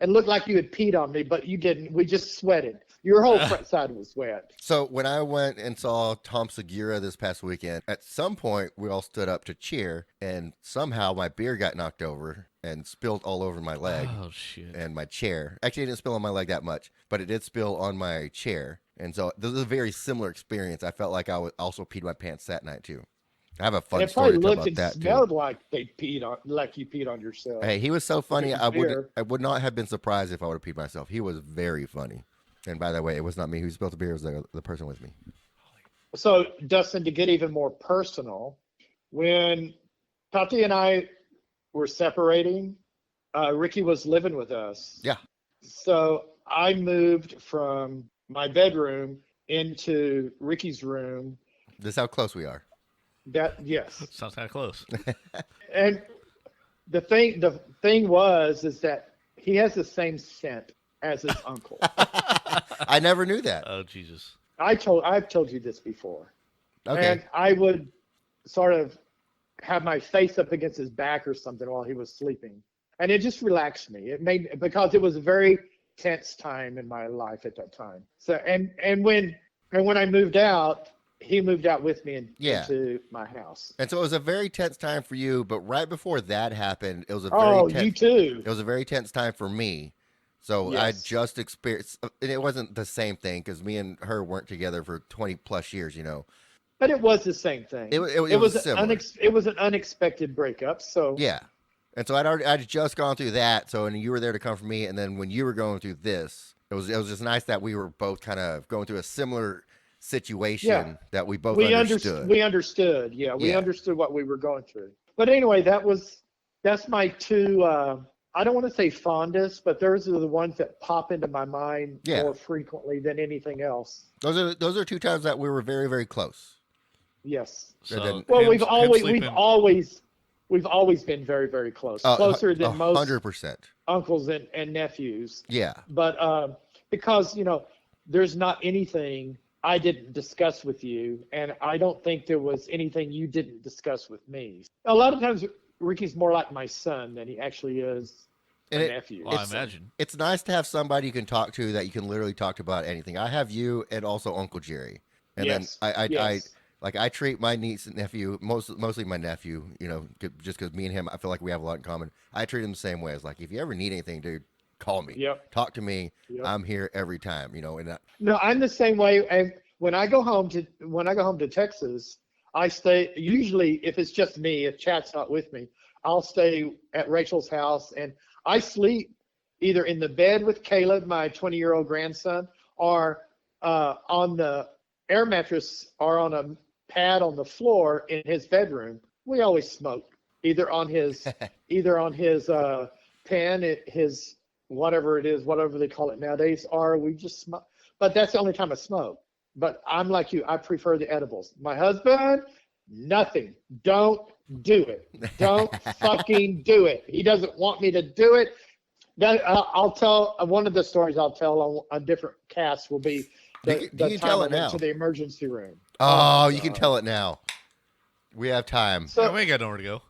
and looked like you had peed on me, but you didn't. We just sweated. Your whole front side was wet. So when I went and saw Tom Segura this past weekend, at some point we all stood up to cheer, and somehow my beer got knocked over and spilled all over my leg Oh shit. and my chair. Actually, it didn't spill on my leg that much, but it did spill on my chair. And so this is a very similar experience. I felt like I would also peed my pants that night too. I have a fun It story probably to tell looked about and that too. smelled like you peed on yourself. Hey, he was so funny. Beer. I would not have been surprised if I would have peed myself. He was very funny. And by the way, it was not me who spilled the beer. It was the person with me. So, Dustin, to get even more personal, when Tati and I were separating, Ricky was living with us. Yeah. So I moved from my bedroom into Ricky's room. This is how close we are. Yes. Sounds kind of close. And the thing is that he has the same scent as his uncle. I never knew that. Oh Jesus. I've told you this before. Okay. And I would sort of have my face up against his back or something while he was sleeping. And it just relaxed me. Because it was a very tense time in my life at that time. So and when I moved out, he moved out with me into my house. And so it was a very tense time for you, but right before that happened, it was a You too. It was a very tense time for me. So Yes. I just experienced, and it wasn't the same thing because me and her weren't together for 20 plus years, you know. But it was the same thing. It was similar. It was an unexpected breakup. So Yeah. And so I'd just gone through that. So, and you were there to comfort me. And then when you were going through this, it was just nice that we were both kind of going through a similar situation that we both understood. We understood. Yeah, we Yeah. understood what we were going through. But anyway, that was That's my two. I don't want to say fondest, but those are the ones that pop into my mind more frequently than anything else. Those are two times that we were very, very close. Yes. So Well, him we've always been very, very close, closer than most 100%. uncles and nephews. Yeah. But because there's not anything I didn't discuss with you, and I don't think there was anything you didn't discuss with me. A lot of times, Ricky's more like my son than he actually is a nephew. Well, I imagine. It's nice to have somebody you can talk to that you can literally talk about anything. I have you and also Uncle Jerry. And then I treat my niece and nephew, mostly my nephew, just because me and him, I feel like we have a lot in common. I treat him the same way. It's like, if you ever need anything, dude, call me. Yep. Talk to me. Yep. I'm here every time, No, I'm the same way. And when I go home to Texas, I stay, usually if it's just me, if Chat's not with me, I'll stay at Rachel's house, and I sleep either in the bed with Caleb, my 20-year-old grandson, or on the air mattress or on a pad on the floor in his bedroom. We always smoke either on his pen, his whatever it is, whatever they call it nowadays, or we just smoke. But that's the only time I smoke. But I'm like you. I prefer the edibles. My husband, nothing. Don't do it. Don't fucking do it. He doesn't want me to do it. I'll tell one of the stories I'll tell on different casts will be the can time tell I it went now. to the emergency room. Oh, you can tell it now. We have time. So we ain't got nowhere to go.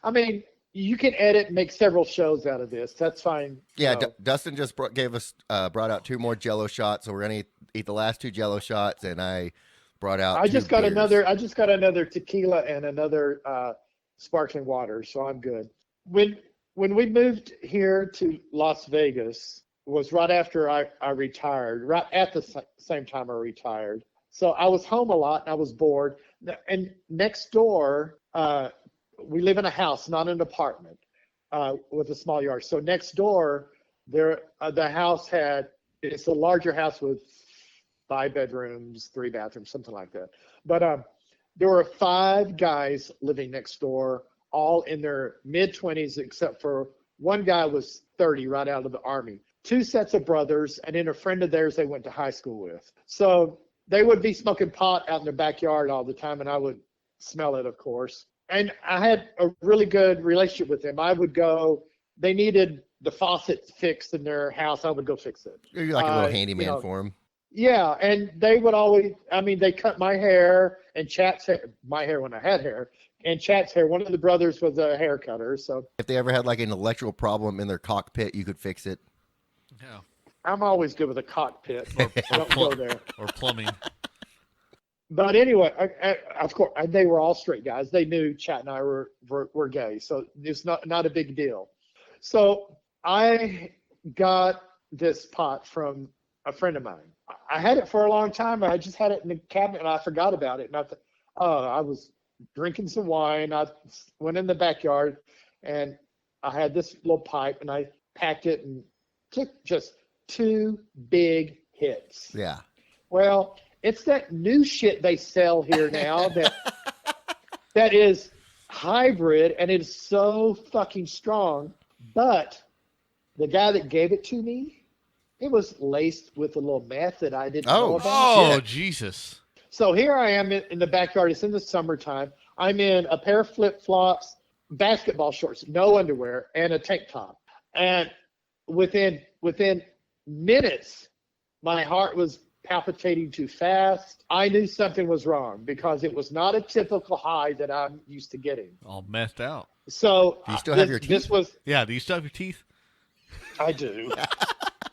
I mean, you can edit and make several shows out of this. That's fine. Yeah, Dustin just brought out 2 more Jello shots, so we're gonna eat the last 2 Jello shots, and I brought out. I just got another tequila and another sparkling water, so I'm good. When we moved here to Las Vegas was right after I retired, right at the same time I retired. So I was home a lot and I was bored. And next door, we live in a house, not an apartment, with a small yard. So next door, the house it's a larger house with 5 bedrooms, 3 bathrooms, something like that. But there were 5 guys living next door, all in their mid-20s, except for one guy was 30 right out of the Army. 2 sets of brothers, and then a friend of theirs they went to high school with. So they would be smoking pot out in their backyard all the time, and I would smell it, of course. And I had a really good relationship with them. I would go, they needed the faucet fixed in their house. I would go fix it. You're like a little handyman for them. Yeah, and they would always, they cut my hair and Chat's hair, my hair when I had hair, and Chat's hair. One of the brothers was a hair cutter. So if they ever had like an electrical problem in their cockpit, you could fix it. Yeah. I'm always good with a cockpit. Don't go there. Or plumbing. But anyway, of course, they were all straight guys. They knew Chat and I were gay, so it's not a big deal. So I got this pot from a friend of mine. I had it for a long time. I just had it in the cabinet, and I forgot about it. And I thought, I was drinking some wine. I went in the backyard, and I had this little pipe, and I packed it and took just 2 big hits. Yeah. Well, it's that new shit they sell here now that is hybrid, and it is so fucking strong. But the guy that gave it to me, it was laced with a little meth that I didn't know about. Oh, Jesus. So here I am in the backyard. It's in the summertime. I'm in a pair of flip-flops, basketball shorts, no underwear, and a tank top. And within minutes, my heart was palpitating too fast. I knew something was wrong because it was not a typical high that I'm used to getting. All messed out. So do you still have your teeth? Yeah, do you still have your teeth? I do.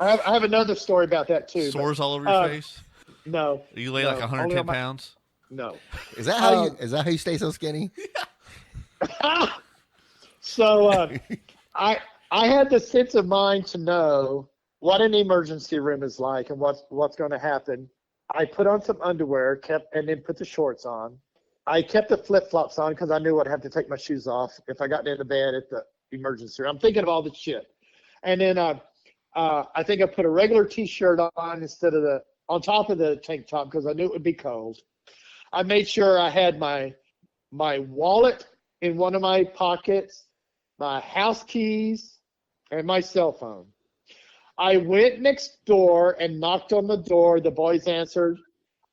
I have another story about that too. Sores all over your face? No. You weigh like 110 pounds? No. Is that how you stay so skinny? So I had the sense of mind to know what an emergency room is like and what's going to happen. I put on some underwear, and then put the shorts on. I kept the flip-flops on because I knew I'd have to take my shoes off if I got into bed at the emergency room. I'm thinking of all the shit. And then I think I put a regular T-shirt on instead of on top of the tank top because I knew it would be cold. I made sure I had my wallet in one of my pockets, my house keys, and my cell phone. I went next door and knocked on the door. The boys answered.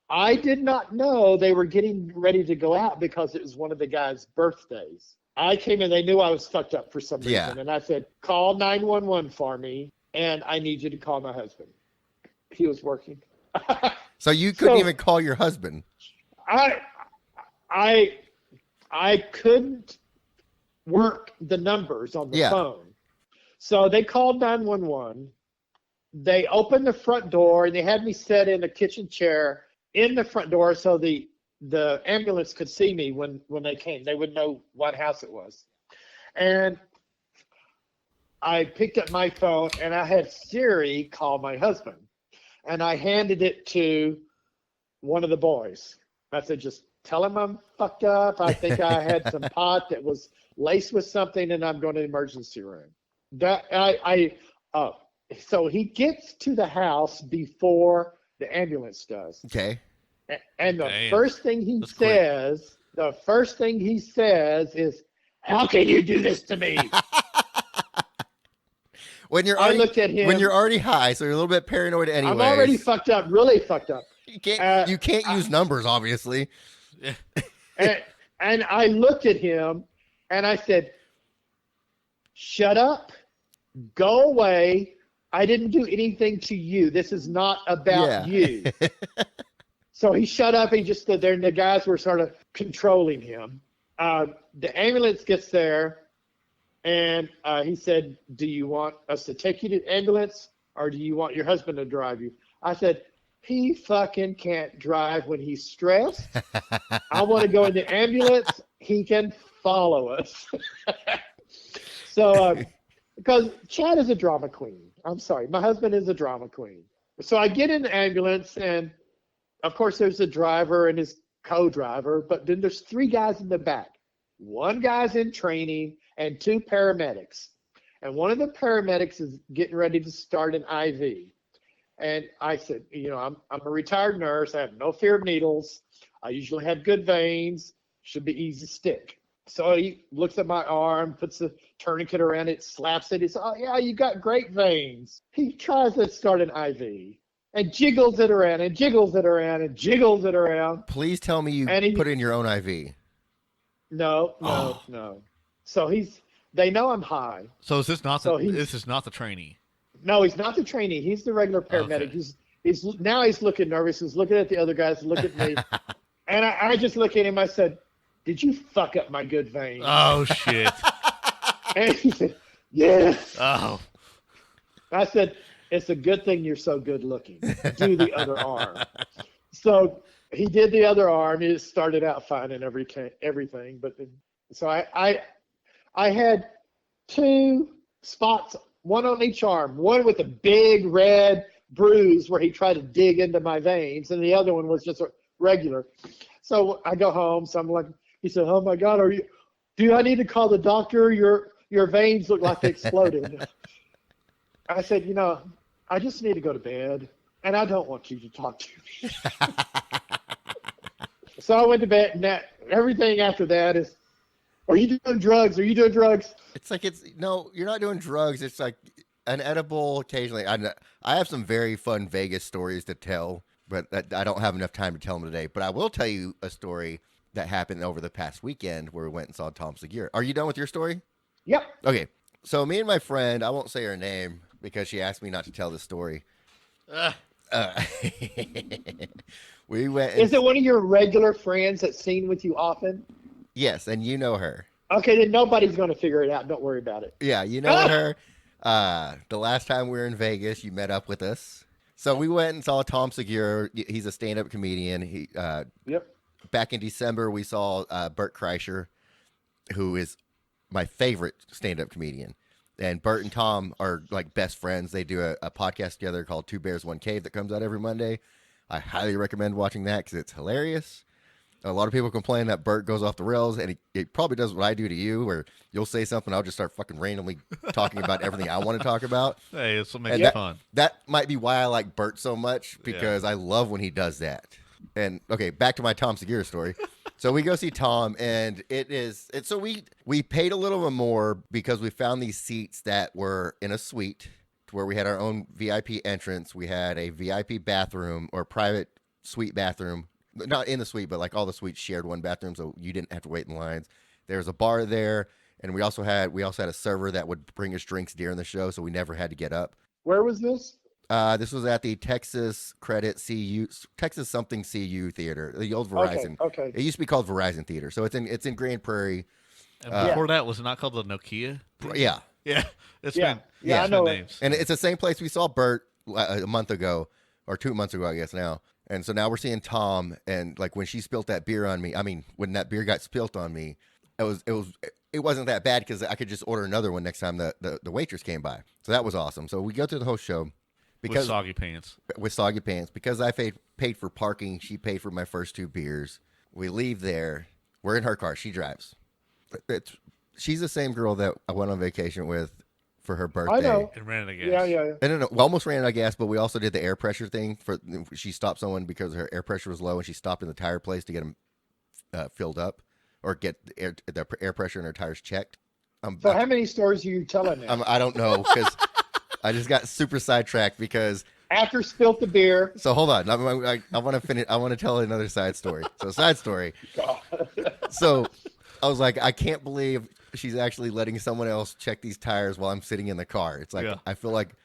I did not know they were getting ready to go out because it was one of the guys' birthdays. I came in, they knew I was fucked up for some reason. Yeah. And I said, call 911 for me, and I need you to call my husband. He was working. So you couldn't even call your husband. I couldn't work the numbers on the phone. So they called 911. They opened the front door, and they had me sit in a kitchen chair in the front door so the ambulance could see me when they came. They would know what house it was. And I picked up my phone, and I had Siri call my husband. And I handed it to one of the boys. I said, just tell him I'm fucked up. I think I had some pot that was laced with something, and I'm going to the emergency room. So he gets to the house before the ambulance does. Okay. And the first thing he says is, how can you do this to me? When you're I looked at him. When you're already high, so you're a little bit paranoid anyway. I'm already fucked up, really fucked up. You can't use numbers, obviously. and I looked at him, and I said, shut up, go away. I didn't do anything to you. This is not about you. So he shut up. He just stood there, and the guys were sort of controlling him. The ambulance gets there, and he said, do you want us to take you to the ambulance, or do you want your husband to drive you? I said, he fucking can't drive when he's stressed. I want to go in the ambulance. He can follow us. So, because Chad is a drama queen. I'm sorry. My husband is a drama queen. So I get in the ambulance, and of course there's the driver and his co-driver, but then there's 3 guys in the back. 1 guy's in training and 2 paramedics. And one of the paramedics is getting ready to start an IV. And I said, I'm a retired nurse. I have no fear of needles. I usually have good veins. Should be easy to stick. So he looks at my arm, puts the tourniquet around it, slaps it. He says, oh, yeah, you got great veins. He tries to start an IV and jiggles it around and jiggles it around and jiggles it around. Please tell me you put in your own IV. No. So they know I'm high. So is this not this is not the trainee? No, he's not the trainee. He's the regular paramedic. Okay. He's looking nervous. He's looking at the other guys, look at me. And I just look at him. I said, did you fuck up my good veins? Oh, shit. And he said, yes. Oh. I said, it's a good thing you're so good looking. Do the other arm. So he did the other arm. It started out fine and everything. But so I had 2 spots, one on each arm, one with a big red bruise where he tried to dig into my veins, and the other one was just a regular. So I go home. So I'm like, he said, oh my God, do I need to call the doctor? Your veins look like they exploded. I said, I just need to go to bed, and I don't want you to talk to me. So I went to bed, and everything after that is, are you doing drugs? Are you doing drugs? It's like no, you're not doing drugs. It's like an edible occasionally. I have some very fun Vegas stories to tell, but I don't have enough time to tell them today. But I will tell you a story that happened over the past weekend where we went and saw Tom Segura. Are you done with your story? Yep. Okay. So me and my friend, I won't say her name because she asked me not to tell the story. We went. Is it one of your regular friends that's seen with you often? Yes, and you know her. Okay, then nobody's going to figure it out. Don't worry about it. Yeah, you know her. The last time we were in Vegas, you met up with us. So we went and saw Tom Segura. He's a stand-up comedian. Yep. Back in December, we saw Bert Kreischer, who is my favorite stand-up comedian. And Bert and Tom are like best friends. They do a podcast together called Two Bears, One Cave that comes out every Monday. I highly recommend watching that because it's hilarious. A lot of people complain that Bert goes off the rails, and he probably does what I do to you, where you'll say something, I'll just start fucking randomly talking about everything I want to talk about. Hey, it's what makes it fun. That might be why I like Bert so much, because I love when he does that. And, okay, back to my Tom Segura story. So we go see Tom, and so we paid a little bit more because we found these seats that were in a suite where we had our own VIP entrance. We had a VIP bathroom or private suite bathroom, not in the suite, but like all the suites shared one bathroom, so you didn't have to wait in lines. There was a bar there, and we also had a server that would bring us drinks during the show, so we never had to get up. Where was this? This was at the Texas something CU Theater, the old Verizon. Okay. It used to be called Verizon Theater, so it's in Grand Prairie. And before that, was it not called the Nokia? Yeah, Yeah. It's Yeah. been Yeah, I it's know been it. names. and it's the same place we saw Bert a month ago, or 2 months ago, I guess now. And so now we're seeing Tom, and like when she spilt that beer on me, I mean, when that beer got spilt on me, it wasn't that bad because I could just order another one next time the waitress came by. So that was awesome. So we go through the whole show. With soggy pants. With soggy pants. Because I paid for parking, she paid for my first 2 beers. We leave there. We're in her car. She drives. She's the same girl that I went on vacation with for her birthday. I know. And ran out of gas. Yeah. And we almost ran out of gas, but we also did the air pressure thing. She stopped someone because her air pressure was low, and she stopped in the tire place to get them filled up or get the air pressure in her tires checked. So how many stories are you telling now? I don't know because I just got super sidetracked because. After spilt the beer. So hold on, I want to finish. I want to tell another side story. So side story. So I was like, I can't believe she's actually letting someone else check these tires while I'm sitting in the car. It's like I feel like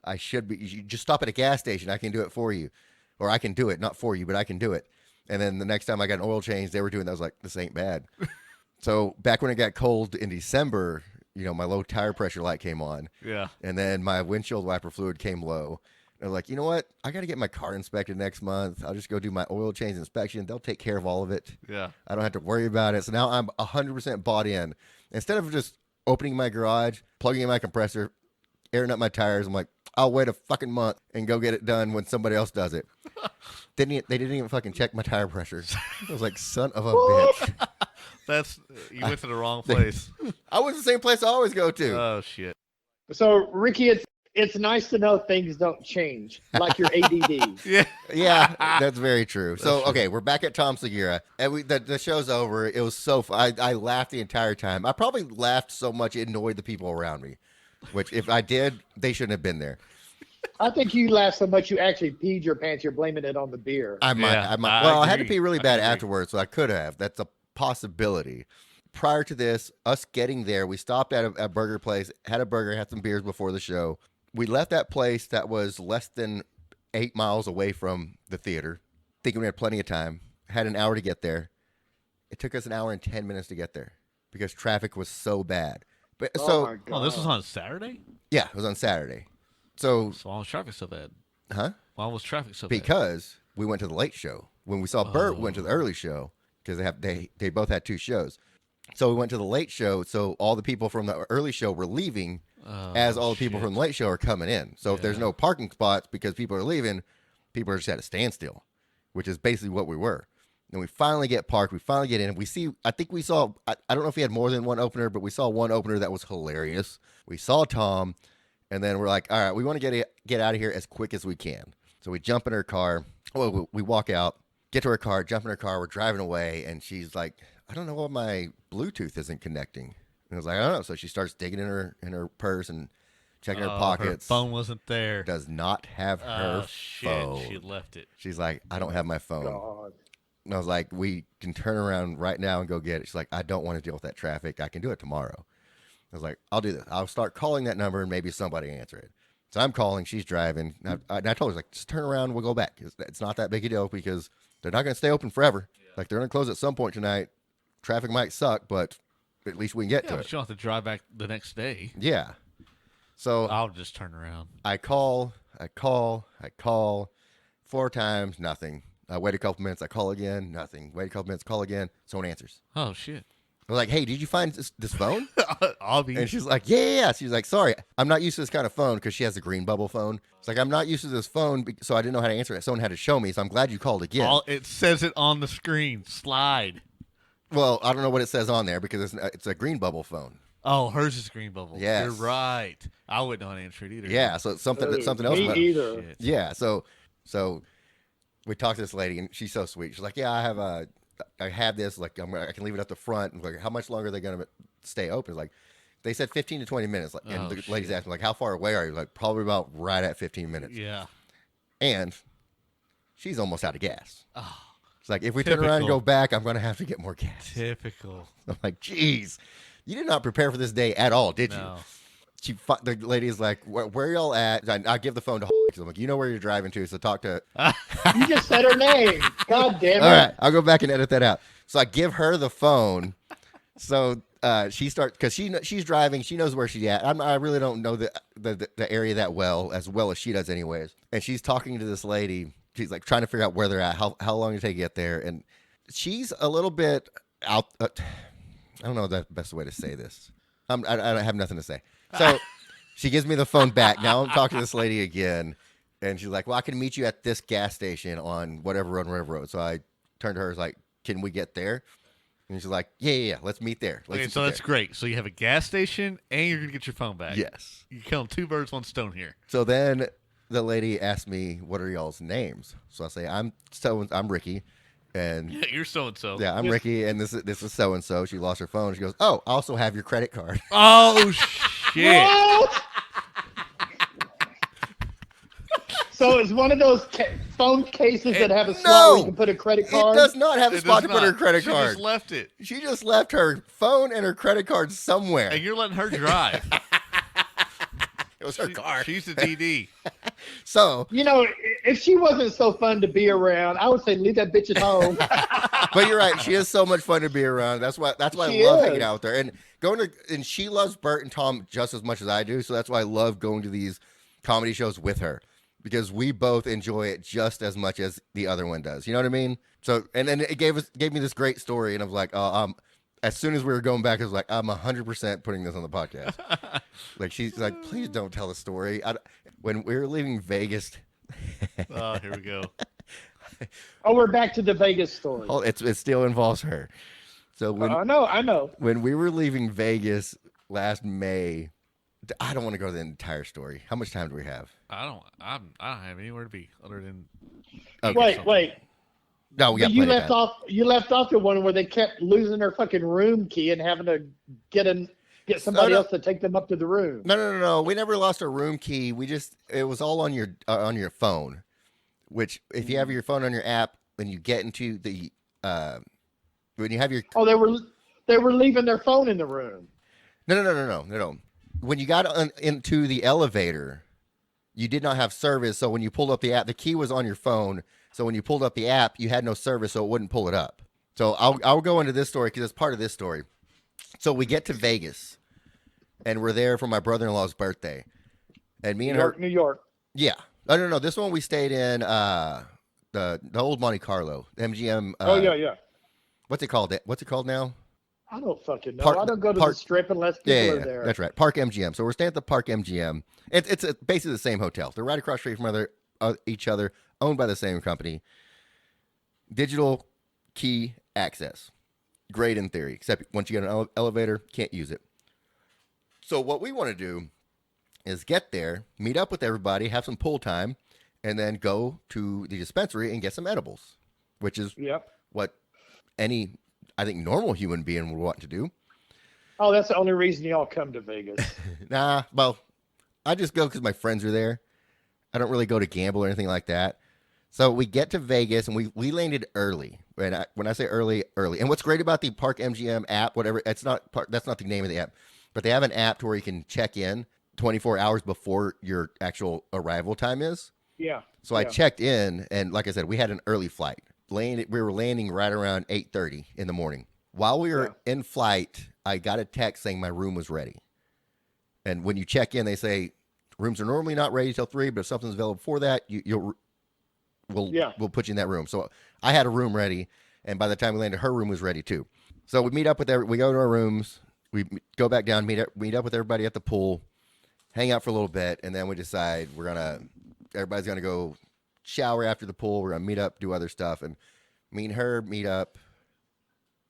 I should be. You just stop at a gas station. I can do it for you, or I can do it not for you, but I can do it. And then the next time I got an oil change, they were doing that. I was like, this ain't bad. So back when it got cold in December, my low tire pressure light came on. Yeah. And then my windshield wiper fluid came low. I was like, you know what? I got to get my car inspected next month. I'll just go do my oil change inspection. They'll take care of all of it. Yeah. I don't have to worry about it. So now I'm 100% bought in. Instead of just opening my garage, plugging in my compressor, airing up my tires, I'm like, I'll wait a fucking month and go get it done when somebody else does it. They didn't even fucking check my tire pressure. I was like, son of a bitch. You went to the wrong place. I was the same place I always go to. Oh shit. So Ricky, it's nice to know things don't change, like your ADD. Yeah, that's very true. So, okay, we're back at Tom Segura, and the show's over. It was so fun. I laughed the entire time. I probably laughed so much it annoyed the people around me, which if I did, they shouldn't have been there. I think you laughed so much you actually peed your pants. You're blaming it on the beer. I might. Yeah, Well, I had to agree. pee really bad afterwards, so I could have. That's a possibility. Prior to this, us getting there, we stopped at a burger place, had a burger, had some beers before the show. We left that place that was less than 8 miles away from the theater, thinking we had plenty of time. Had an hour to get there. It took us an hour and 10 minutes to get there because traffic was so bad. But Oh so, my God. Oh, this was on Saturday? yeah, it was on Saturday. So, So why was traffic so bad? huh? Why was traffic so bad? Because we went to the late show. When we saw Bert, we went to the early show because they both had 2 shows. So we went to the late show. So all the people from the early show were leaving as all the people from the late show are coming in. So if there's no parking spots because people are leaving, people are just at a standstill, which is basically what we were. And we finally get parked. We finally get in. And I think we saw, I don't know if we had more than one opener, but we saw one opener that was hilarious. We saw Tom, and then we're like, all right, we want to get out of here as quick as we can. So we jump in her car. Well, we walk out, get to her car, jump in her car. We're driving away, and she's like, I don't know why my Bluetooth isn't connecting. And I was like, I don't know. So she starts digging in her purse and checking her pockets. Her phone wasn't there. Does not have her Oh shit! phone. She left it. She's like, I don't have my phone. God. And I was like, we can turn around right now and go get it. She's like, I don't want to deal with that traffic. I can do it tomorrow. I was like, I'll do this. I'll start calling that number and maybe somebody answer it. So I'm calling. She's driving. And I told her, like, just turn around. We'll go back. It's not that big a deal because they're not going to stay open forever. Like, they're going to close at some point tonight. Traffic might suck, but at least we can get to But it. you don't have to drive back the next day. Yeah. So I'll just turn around. I call 4 times, nothing. I wait a couple minutes. I call again, nothing. Wait a couple minutes, call again. Someone answers. Oh shit! I was like, hey, did you find this phone? I'll be. And she's like, yeah. She's like, sorry, I'm not used to this kind of phone because she has the green bubble phone. It's like, I'm not used to this phone, so I didn't know how to answer it. Someone had to show me, so I'm glad you called again. It says it on the screen. Slide. Well, I don't know what it says on there because it's a green bubble phone. Oh, hers is green bubble. Yes. You're right. I wouldn't know how to answer it either. Yeah, so it's something else. Me about- either. Shit. Yeah, so we talked to this lady, and she's so sweet. She's like, yeah, I have I have this, like, I can leave it at the front. And like, how much longer are they going to stay open? It's like, they said 15 to 20 minutes. Like, and the lady's asking, like, how far away are you? Like, probably about right at 15 minutes. Yeah. And she's almost out of gas. Oh, It's like, if we turn around and go back, I'm going to have to get more gas. typical. I'm like, geez, you did not prepare for this day at all, did No. you? The lady is like, where y'all at? I give the phone to because I'm like, you know where you're driving to, so talk to. You just said her name. God damn it. All right, I'll go back and edit that out. So I give her the phone. So she starts, because she's driving. She knows where she's at. I really don't know the area that well as she does anyways. And she's talking to this lady. She's like trying to figure out where they're at, how long it take to get there. And she's a little bit out. I don't know the best way to say this. I have nothing to say. So she gives me the phone back. Now I'm talking to this lady again. And she's like, well, I can meet you at this gas station on whatever road. So I turned to her, I was like, can we get there? And she's like, yeah, let's meet there. Okay, so that's great. So you have a gas station and you're going to get your phone back. Yes. You kill 2 birds, 1 stone here. So then the lady asked me, what are y'all's names? So I say, I'm Ricky. And Yeah, you're so-and-so. yeah, I'm Ricky, and this is so-and-so. She lost her phone. She goes, oh, I also have your credit card. Oh, shit. What? So it's one of those phone cases that have a slot where you can put a credit card? It does not have a It spot does to put her not. credit She card. just left it. She just left her phone and her credit card somewhere. And you're letting her drive. It was her car. She's the DD. So, You know, if she wasn't so fun to be around, I would say leave that bitch at home. but you're right. She is so much fun to be around. That's why She I love is. hanging out with her. And she loves Bert and Tom just as much as I do. So that's why I love going to these comedy shows with her, because we both enjoy it just as much as the other one does. You know what I mean? So, and then it gave me this great story, and I was like, as soon as we were going back, I was like, I'm 100% putting this on the podcast. Like, she's like, please don't tell the story. When we were leaving Vegas, Oh, here we go. Oh, we're back to the Vegas story. it still involves her. So I know. when we were leaving Vegas last May, I don't want to go to the entire story. How much time do we have? I don't have anywhere to be other than. Okay. Wait. No, we got You plenty of left time. off. You left off the one where they kept losing their fucking room key and having to get somebody No. else to take them up to the room. No. We never lost our room key. It was all on your phone. Which, if you have your phone on your app, when you get into the when you have your Oh, they were leaving their phone in the room. no. When you got into the elevator, you did not have service. So when you pulled up the app, the key was on your phone. So when you pulled up the app, you had no service, so it wouldn't pull it up. So I'll go into this story because it's part of this story. So we get to Vegas, and we're there for my brother-in-law's birthday, and me and her. New York. Yeah. No. This one we stayed in the old Monte Carlo, MGM. Oh yeah. What's it called? What's it called now? I don't fucking know. Park- I don't go to Park- the Strip unless people Yeah, are there. that's right. Park MGM. So we're staying at the Park MGM. It's basically the same hotel. They're right across the street from each other, owned by the same company. Digital key access. Great in theory, except once you get an elevator, can't use it. So what we want to do is get there, meet up with everybody, have some pool time, and then go to the dispensary and get some edibles, which is Yep. what any, I think, normal human being would want to do. Oh, that's the only reason y'all come to Vegas. Nah, well, I just go because my friends are there. I don't really go to gamble or anything like that. So we get to Vegas, and we landed early. When I say early. And what's great about the Park MGM app, whatever, that's not the name of the app, but they have an app to where you can check in 24 hours before your actual arrival time is. Yeah. So I checked in, and like I said, we had an early flight. We were landing right around 8:30 in the morning. While we were in flight, I got a text saying my room was ready. And when you check in, they say rooms are normally not ready till 3, but if something's available before that, we'll put you in that room. So I had a room ready, and by the time we landed, her room was ready too. So we meet up with we go to our rooms, we go back down, meet up with everybody at the pool, hang out for a little bit, and then we decide everybody's gonna go shower after the pool. We're gonna meet up, do other stuff, and me and her meet up.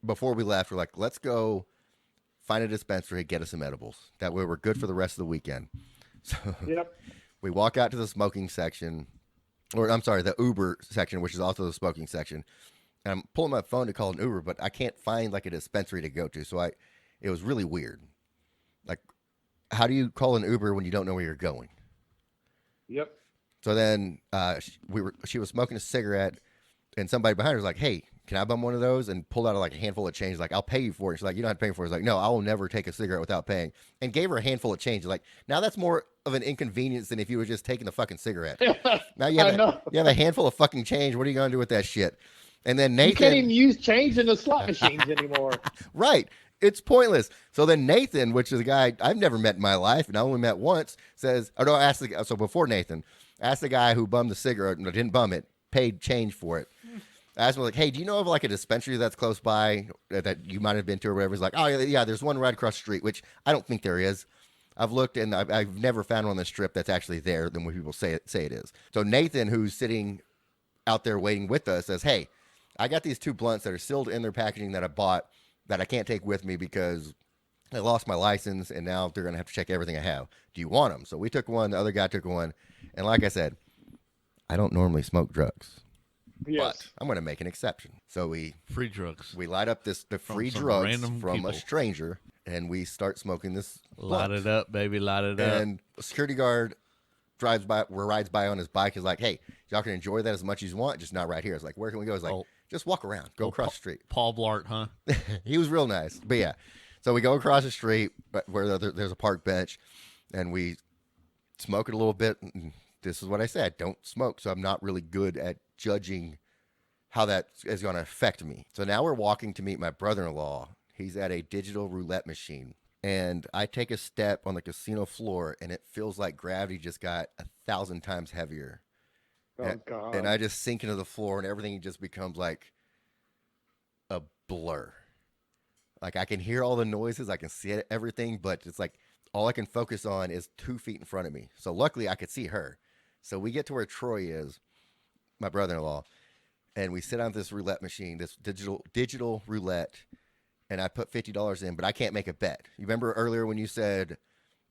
Before we left, we're like, let's go find a dispensary, get us some edibles. That way we're good for the rest of the weekend. So we walk out to the smoking section, or I'm sorry, the Uber section, which is also the smoking section. And I'm pulling my phone to call an Uber, but I can't find like a dispensary to go to. So it was really weird. Like, how do you call an Uber when you don't know where you're going? Yep. So then she was smoking a cigarette, and somebody behind her was like, "Hey, can I bum one of those?" And pulled out like a handful of change. Like, "I'll pay you for it." She's like, "You don't have to pay for it." She's like, "No, I will never take a cigarette without paying." And gave her a handful of change. Like, now that's more of an inconvenience than if you were just taking the fucking cigarette. Now you have a handful of fucking change. What are you gonna do with that shit? And then Nathan, you can't even use change in the slot machines anymore. Right. It's pointless. So then Nathan, which is a guy I've never met in my life and I only met once, says, so before Nathan, asked the guy who bummed the cigarette, no, didn't bum it, paid change for it. I asked him, like, hey, do you know of like a dispensary that's close by that you might have been to or whatever? He's like, oh, yeah, there's one right across the street, which I don't think there is. I've looked and I've never found one on the strip that's actually there than what people say it is. So Nathan, who's sitting out there waiting with us, says, hey, I got these 2 blunts that are sealed in their packaging that I bought that I can't take with me because I lost my license and now they're going to have to check everything I have. Do you want them? So we took one. The other guy took one. And like I said, I don't normally smoke drugs. Yes. But I'm going to make an exception. So Free drugs. we light up the free some drugs random from people. a stranger and we start smoking this Light blunt. it up, baby. Light it up. And a security guard rides by on his bike. Is like, hey, y'all can enjoy that as much as you want, just not right here. It's like, where can we go? It's like, just walk around, go across the street. Paul Blart, huh? He was real nice. But yeah, so we go across the street where there's a park bench and we smoke it a little bit. This is what I said, don't smoke. So I'm not really good at judging how that is going to affect me. So now we're walking to meet my brother-in-law. He's at a digital roulette machine. And I take a step on the casino floor and it feels like gravity just got 1,000 times heavier. Oh, God. And I just sink into the floor and everything just becomes like a blur. Like I can hear all the noises, I can see everything, but it's like all I can focus on is 2 feet in front of me. So luckily I could see her. So we get to where Troy is, my brother-in-law, and we sit on this roulette machine, this digital roulette, and I put $50 in, but I can't make a bet. You remember earlier when you said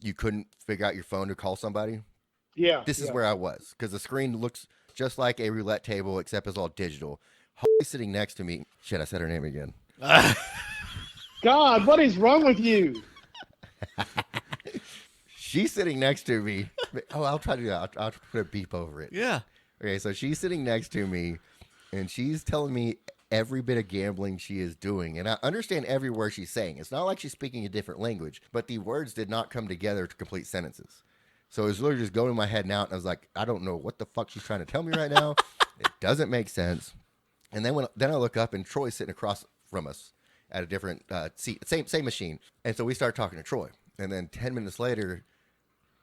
you couldn't figure out your phone to call somebody? Yeah. This is where I was, because the screen looks just like a roulette table, except it's all digital. Holly's sitting next to me. Shit, I said her name again. God, what is wrong with you? She's sitting next to me. Oh, I'll try to do that. I'll put a beep over it. Yeah. Okay, so she's sitting next to me, and she's telling me every bit of gambling she is doing. And I understand every word she's saying. It's not like she's speaking a different language, but the words did not come together to complete sentences. So it was literally just going in my head and out, and I was like, I don't know what the fuck she's trying to tell me right now. It doesn't make sense. And then I look up, and Troy's sitting across from us at a different seat, same machine. And so we start talking to Troy. And then 10 minutes later,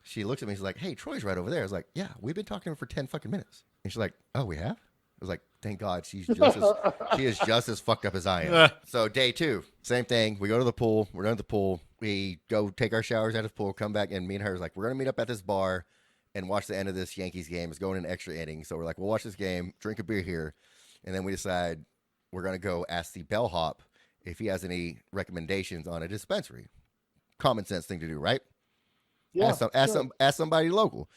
she looks at me. She's like, hey, Troy's right over there. I was like, yeah, we've been talking to him for 10 fucking minutes. And she's like, oh, we have? I was like, thank God, she is just as fucked up as I am. So day 2, same thing. We go to the pool. We're done at the pool. We go take our showers out of the pool, come back, and me and her is like, we're going to meet up at this bar and watch the end of this Yankees game. It's going in extra innings. So we're like, we'll watch this game, drink a beer here. And then we decide we're going to go ask the bellhop if he has any recommendations on a dispensary. Common sense thing to do, right? Yeah. Ask somebody local.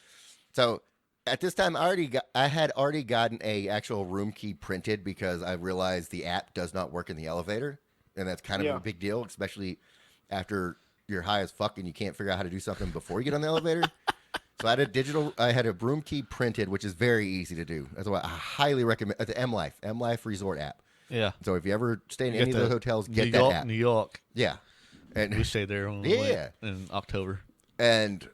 So at this time, I had already gotten a actual room key printed because I realized the app does not work in the elevator, and that's kind of a big deal, especially after you're high as fuck and you can't figure out how to do something before you get on the elevator. So I had a room key printed, which is very easy to do. That's why I highly recommend the M Life Resort app. Yeah. So if you ever stay in any of the hotels, get that app. New York. Yeah. And We stayed there in October. And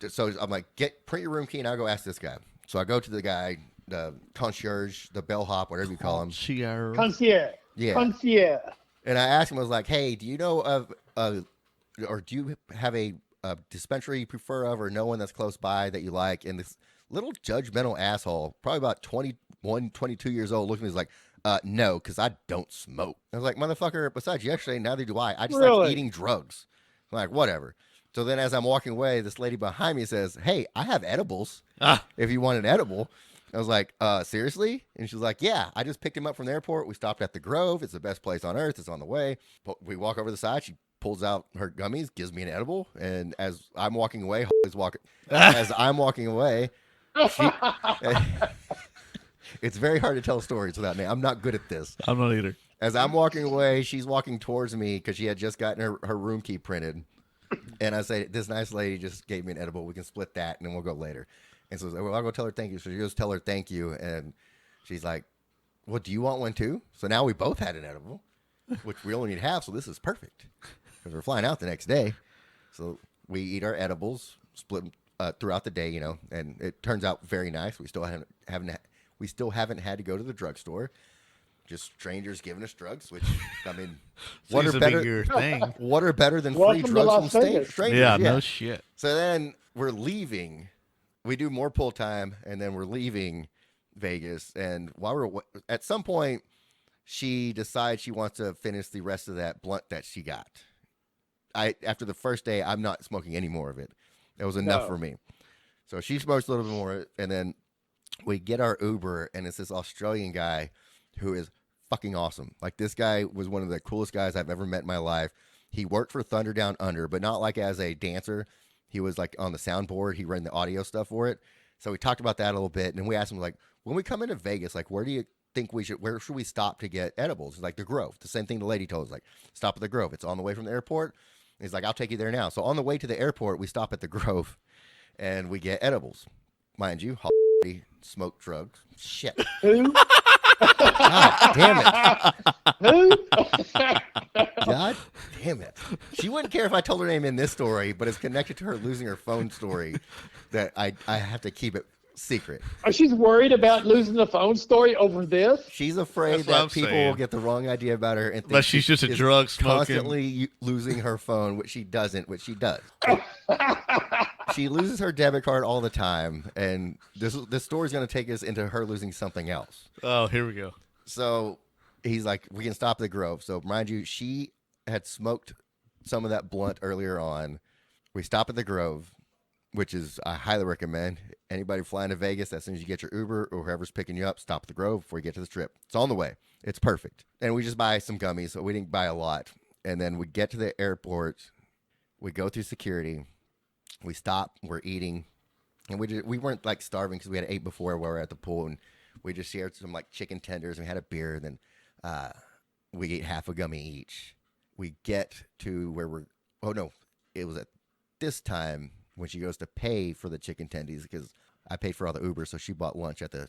so I'm like, print your room key, and I'll go ask this guy. So I go to the guy, the concierge, the bellhop, whatever you call him. Concierge. Yeah. Concierge. And I asked him, I was like, hey, do you know of, or do you have a dispensary you prefer of, or no one that's close by that you like? And this little judgmental asshole, probably about 21, 22 years old, looked at me and was like, no, because I don't smoke. I was like, motherfucker, besides yesterday, neither do I. I just like eating drugs. I'm like, whatever. So then as I'm walking away, this lady behind me says, hey, I have edibles if you want an edible. I was like, seriously? And she's like, yeah, I just picked him up from the airport. We stopped at the Grove. It's the best place on earth. It's on the way. But we walk over the side. She pulls out her gummies, gives me an edible. And as I'm walking away, It's very hard to tell stories without name. I'm not good at this. I'm not either. As I'm walking away, she's walking towards me because she had just gotten her room key printed. And I say, this nice lady just gave me an edible. We can split that, and then we'll go later. And so well, I'll go tell her thank you. So she goes tell her thank you. And she's like, well, do you want one too? So now we both had an edible, which we only need half. So this is perfect because we're flying out the next day. So we eat our edibles, split throughout the day, and it turns out very nice. We still haven't had to go to the drugstore. Just strangers giving us drugs, which I mean, what are better? Your thing. What are better than Welcome free to drugs Las from Vegas. strangers? Yeah, no shit. So then we're leaving. We do more pull time, and then we're leaving Vegas. And while we're at some point, she decides she wants to finish the rest of that blunt that she got. After the first day, I'm not smoking any more of it. It was enough for me. So she smokes a little bit more, and then we get our Uber, and it's this Australian guy who is fucking awesome. Like, this guy was one of the coolest guys I've ever met in my life. He worked for Thunder Down Under, but not like as a dancer. He was like on the soundboard. He ran the audio stuff for it. So we talked about that a little bit, and we asked him, like, when we come into Vegas, like, where should we stop to get edibles? He's like, the Grove. The same thing the lady told us, like, stop at the Grove. It's on the way from the airport. He's like, I'll take you there now. So on the way to the airport, we stop at the Grove, and we get edibles. Mind you, smoke drugs. Shit. Who? God damn it. Who? God damn it. She wouldn't care if I told her name in this story, but it's connected to her losing her phone story that I have to keep it secret. Are she worried about losing the phone story over this? She's afraid That's what I'm that people saying. will get the wrong idea about her and think But she's just a is drug smoking. constantly losing her phone, which she doesn't, which she does. She loses her debit card all the time, and this story is going to take us into her losing something else. Oh, here we go. So he's like, we can stop at the Grove. So mind you, she had smoked some of that blunt earlier on. We stop at the Grove, which is I highly recommend. Anybody flying to Vegas, as soon as you get your Uber or whoever's picking you up, stop at the Grove before you get to the Strip. It's on the way. It's perfect. And we just buy some gummies. So we didn't buy a lot. And then we get to the airport. We go through security. We stop. We're eating. And we weren't like starving because we had ate before while we were at the pool. And we just shared some like chicken tenders and we had a beer. And then we ate half a gummy each. We get to where it was at this time when she goes to pay for the chicken tendies because I paid for all the Uber, so she bought lunch at this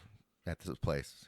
place.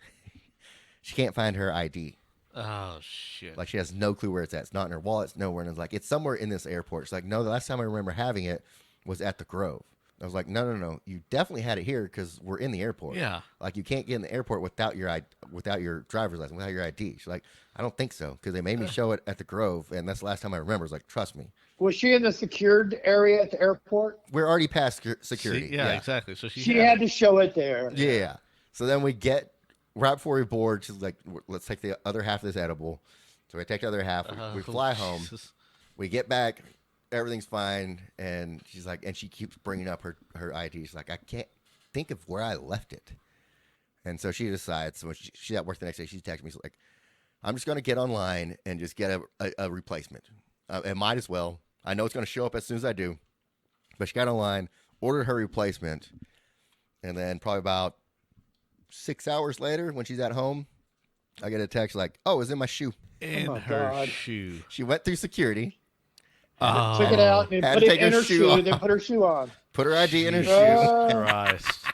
She can't find her ID. Oh, shit. Like, she has no clue where it's at. It's not in her wallet. It's nowhere. And it's like, it's somewhere in this airport. She's like, no, the last time I remember having it was at the Grove. I was like, no. You definitely had it here because we're in the airport. Yeah. Like, you can't get in the airport without your driver's license, without your ID. She's like, I don't think so because they made me show it at the Grove, and that's the last time I remember. It's like, trust me. Was she in the secured area at the airport? We're already past security. See? Yeah, exactly. So She had to show it there. Yeah. So then we get, right before we board, she's like, let's take the other half of this edible. So we take the other half. We fly home. Jesus. We get back. Everything's fine. And she's like, and she keeps bringing up her ID. She's like, I can't think of where I left it. And so she decides, when she's at work the next day, she texts me, she's like, I'm just going to get online and just get a replacement. It might as well. I know it's going to show up as soon as I do. But she got online, ordered her replacement, and then probably about 6 hours later, when she's at home, I get a text like, oh, it's in my shoe. In my her God. shoe. She went through security, Took it out and Had put to it take in her her shoe shoe, off. then put her shoe on. put her ID in her shoe. Christ. Let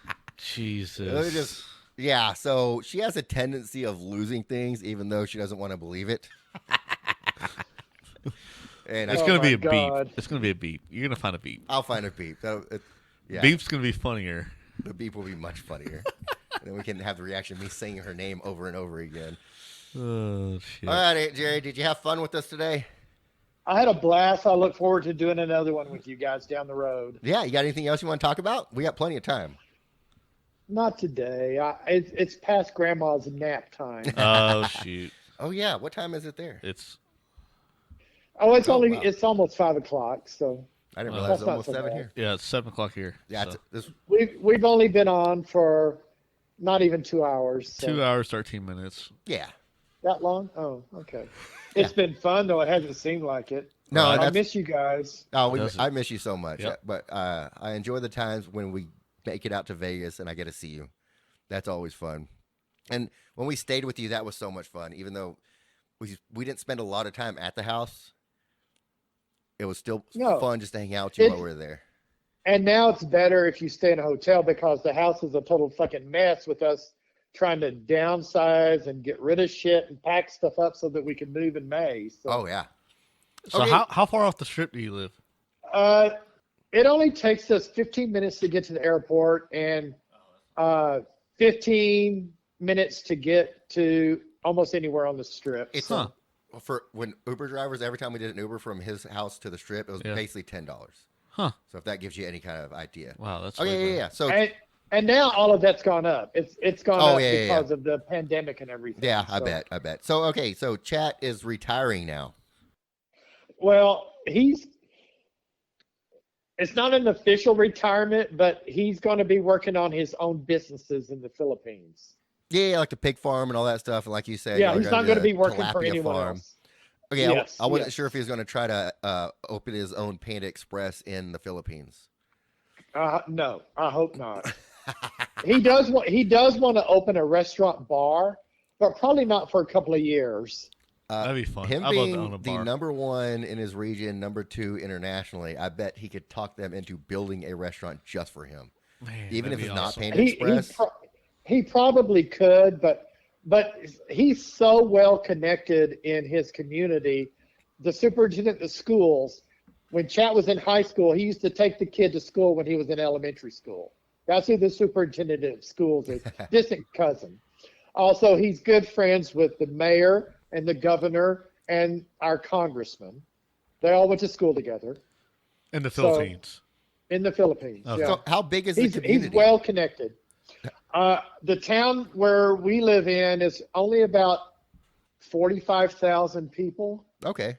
me Jesus. just- yeah, so she has a tendency of losing things, even though she doesn't want to believe it. And It's Oh going to be my a God. beep. It's going to be a beep. You're going to find a beep. I'll find a beep. Yeah, Beep's going to be funnier. the beep will be much funnier. And then we can have the reaction of me saying her name over and over again. Oh, shit. All right, Jerry, did you have fun with us today? I had a blast. I look forward to doing another one with you guys down the road. Yeah, you got anything else you want to talk about? We got plenty of time. Not today. It's past Grandma's nap time. Oh, shoot. Oh, yeah. What time is it there? It's Oh, it's Oh, only wow. it's almost 5 o'clock. So I didn't Well, realize it was that's not almost so 7 bad. here. yeah, it's 7:00 here. Yeah, so. this we've only been on for not even 2 hours. So. 2 hours, 13 minutes. yeah. That long? Oh, okay. It's been fun though. It hasn't seemed like it. No, Right. I that's, miss you guys. Does it? I miss you so much. Yep. But I enjoy the times when we make it out to Vegas and I get to see you. That's always fun. And when we stayed with you, that was so much fun. Even though we didn't spend a lot of time at the house, it was still fun just to hang out with you while we were there. And now it's better if you stay in a hotel because the house is a total fucking mess with us trying to downsize and get rid of shit and pack stuff up so that we can move in May. So, Oh, yeah. So Okay. how far off the strip do you live? it only takes us 15 minutes to get to the airport and 15 minutes to get to almost anywhere on the strip. It's Huh. for when Uber drivers, every time we did an Uber from his house to the strip, it was basically $10. Huh. So if that gives you any kind of idea. Wow, that's Okay, yeah. So And now all of that's gone up. It's gone up because yeah. of the pandemic and everything. Yeah, I So- bet. So okay, so Chat is retiring now. Well, it's not an official retirement, but he's going to be working on his own businesses in the Philippines. Yeah, like the pig farm and all that stuff. And like you said, Yeah, you're he's not do going to the be working for tilapia anyone farm. else. Okay, Yes, I wasn't yes. sure if he was going to try to open his own Panda Express in the Philippines. No, I hope not. He does want to open a restaurant bar, but probably not for a couple of years. That'd be fun. Him I'd love to being own a the bar. number one in his region, number two internationally, I bet he could talk them into building a restaurant just for him. Man, Even if that'd it's be not awesome. Panda Express. He probably could, but he's so well connected in his community. The superintendent of schools, when Chat was in high school, he used to take the kid to school when he was in elementary school. That's who the superintendent of schools is, distant cousin. Also, he's good friends with the mayor and the governor and our congressman. They all went to school together In the Philippines. in the Philippines. Okay. Yeah. So how big is the He's community? well connected. The town where we live in is only about 45,000 people, Okay.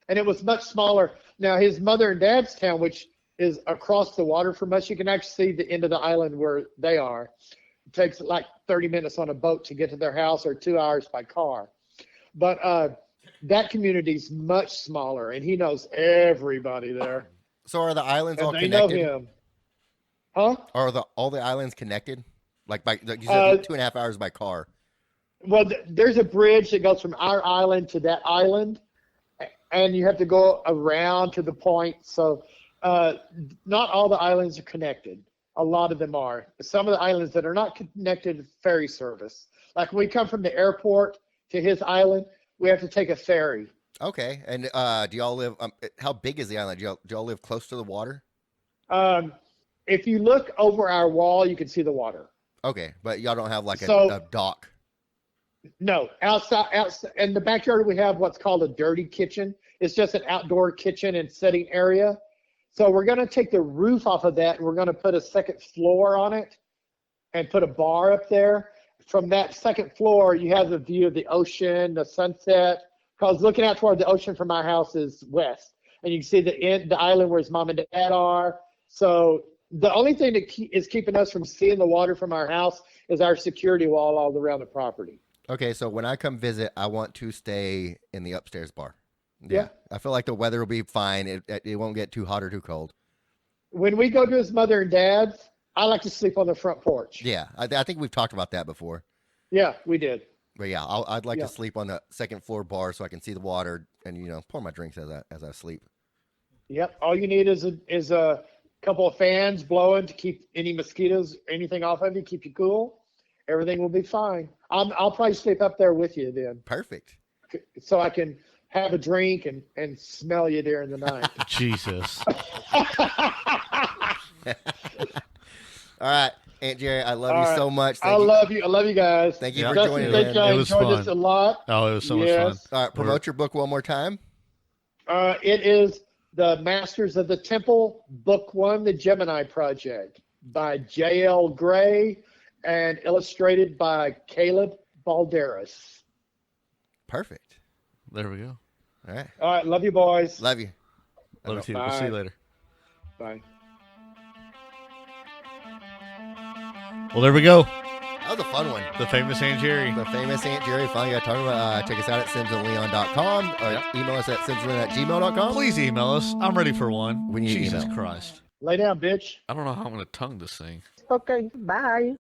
and it was much smaller. Now, his mother and dad's town, which is across the water from us, you can actually see the end of the island where they are. It takes like 30 minutes on a boat to get to their house or 2 hours by car. But that community's much smaller, and he knows everybody there. So are the islands all And they know connected? him. Huh? Are all the islands connected? Like you said, 2.5 hours by car. Well, there's a bridge that goes from our island to that island, and you have to go around to the point. So not all the islands are connected. A lot of them are. Some of the islands that are not connected, ferry service. Like when we come from the airport to his island, we have to take a ferry. Okay. And do y'all live? How big is the island? Do y'all live close to the water? If you look over our wall, you can see the water. Okay, but y'all don't have like So- a dock. No, outside in the backyard we have what's called a dirty kitchen. It's just an outdoor kitchen and setting area. So we're going to take the roof off of that and we're going to put a second floor on it and put a bar up there. From that second floor, you have the view of the ocean, the sunset. Because looking out toward the ocean from our house is west, and you can see the island where his mom and dad are. So the only thing that is keeping us from seeing the water from our house is our security wall all around the property. Okay, so when I come visit, I want to stay in the upstairs bar. Yeah. I feel like the weather will be fine. It won't get too hot or too cold. When we go to his mother and dad's, I like to sleep on the front porch. Yeah, I think we've talked about that before. Yeah, we did. But yeah, I'd like Yeah. to sleep on the second floor bar so I can see the water and pour my drinks as I sleep. Yep. All you need is a couple of fans blowing to keep any mosquitoes, anything off of you, keep you cool. Everything will be fine. I'll probably sleep up there with you then, Perfect. so I can have a drink and smell you during the night. Jesus. All right, Aunt Jerry, I love All you right. so much. I love you. I love you guys. Thank you Yeah. for Dustin, joining, thank man. you. I It was enjoyed fun. this a lot. Oh, it was so much Yes. fun. All right, promote your book one more time. It is The Masters of the Temple, Book One, The Gemini Project by J.L. Gray and illustrated by Caleb Balderas. Perfect. There we go. All right. All right. Love you, boys. Love you. Love you too. We'll see you Bye. later. Bye. Well, there we go. That was a fun one. The famous Aunt Jerry. The famous Aunt Jerry finally got talking about. Check us out at simsandleon.com or email us at simsandleon@gmail.com. Please email us. I'm ready for one. We need Jesus email. Christ. Lay down, bitch. I don't know how I'm going to tongue this thing. Okay, bye.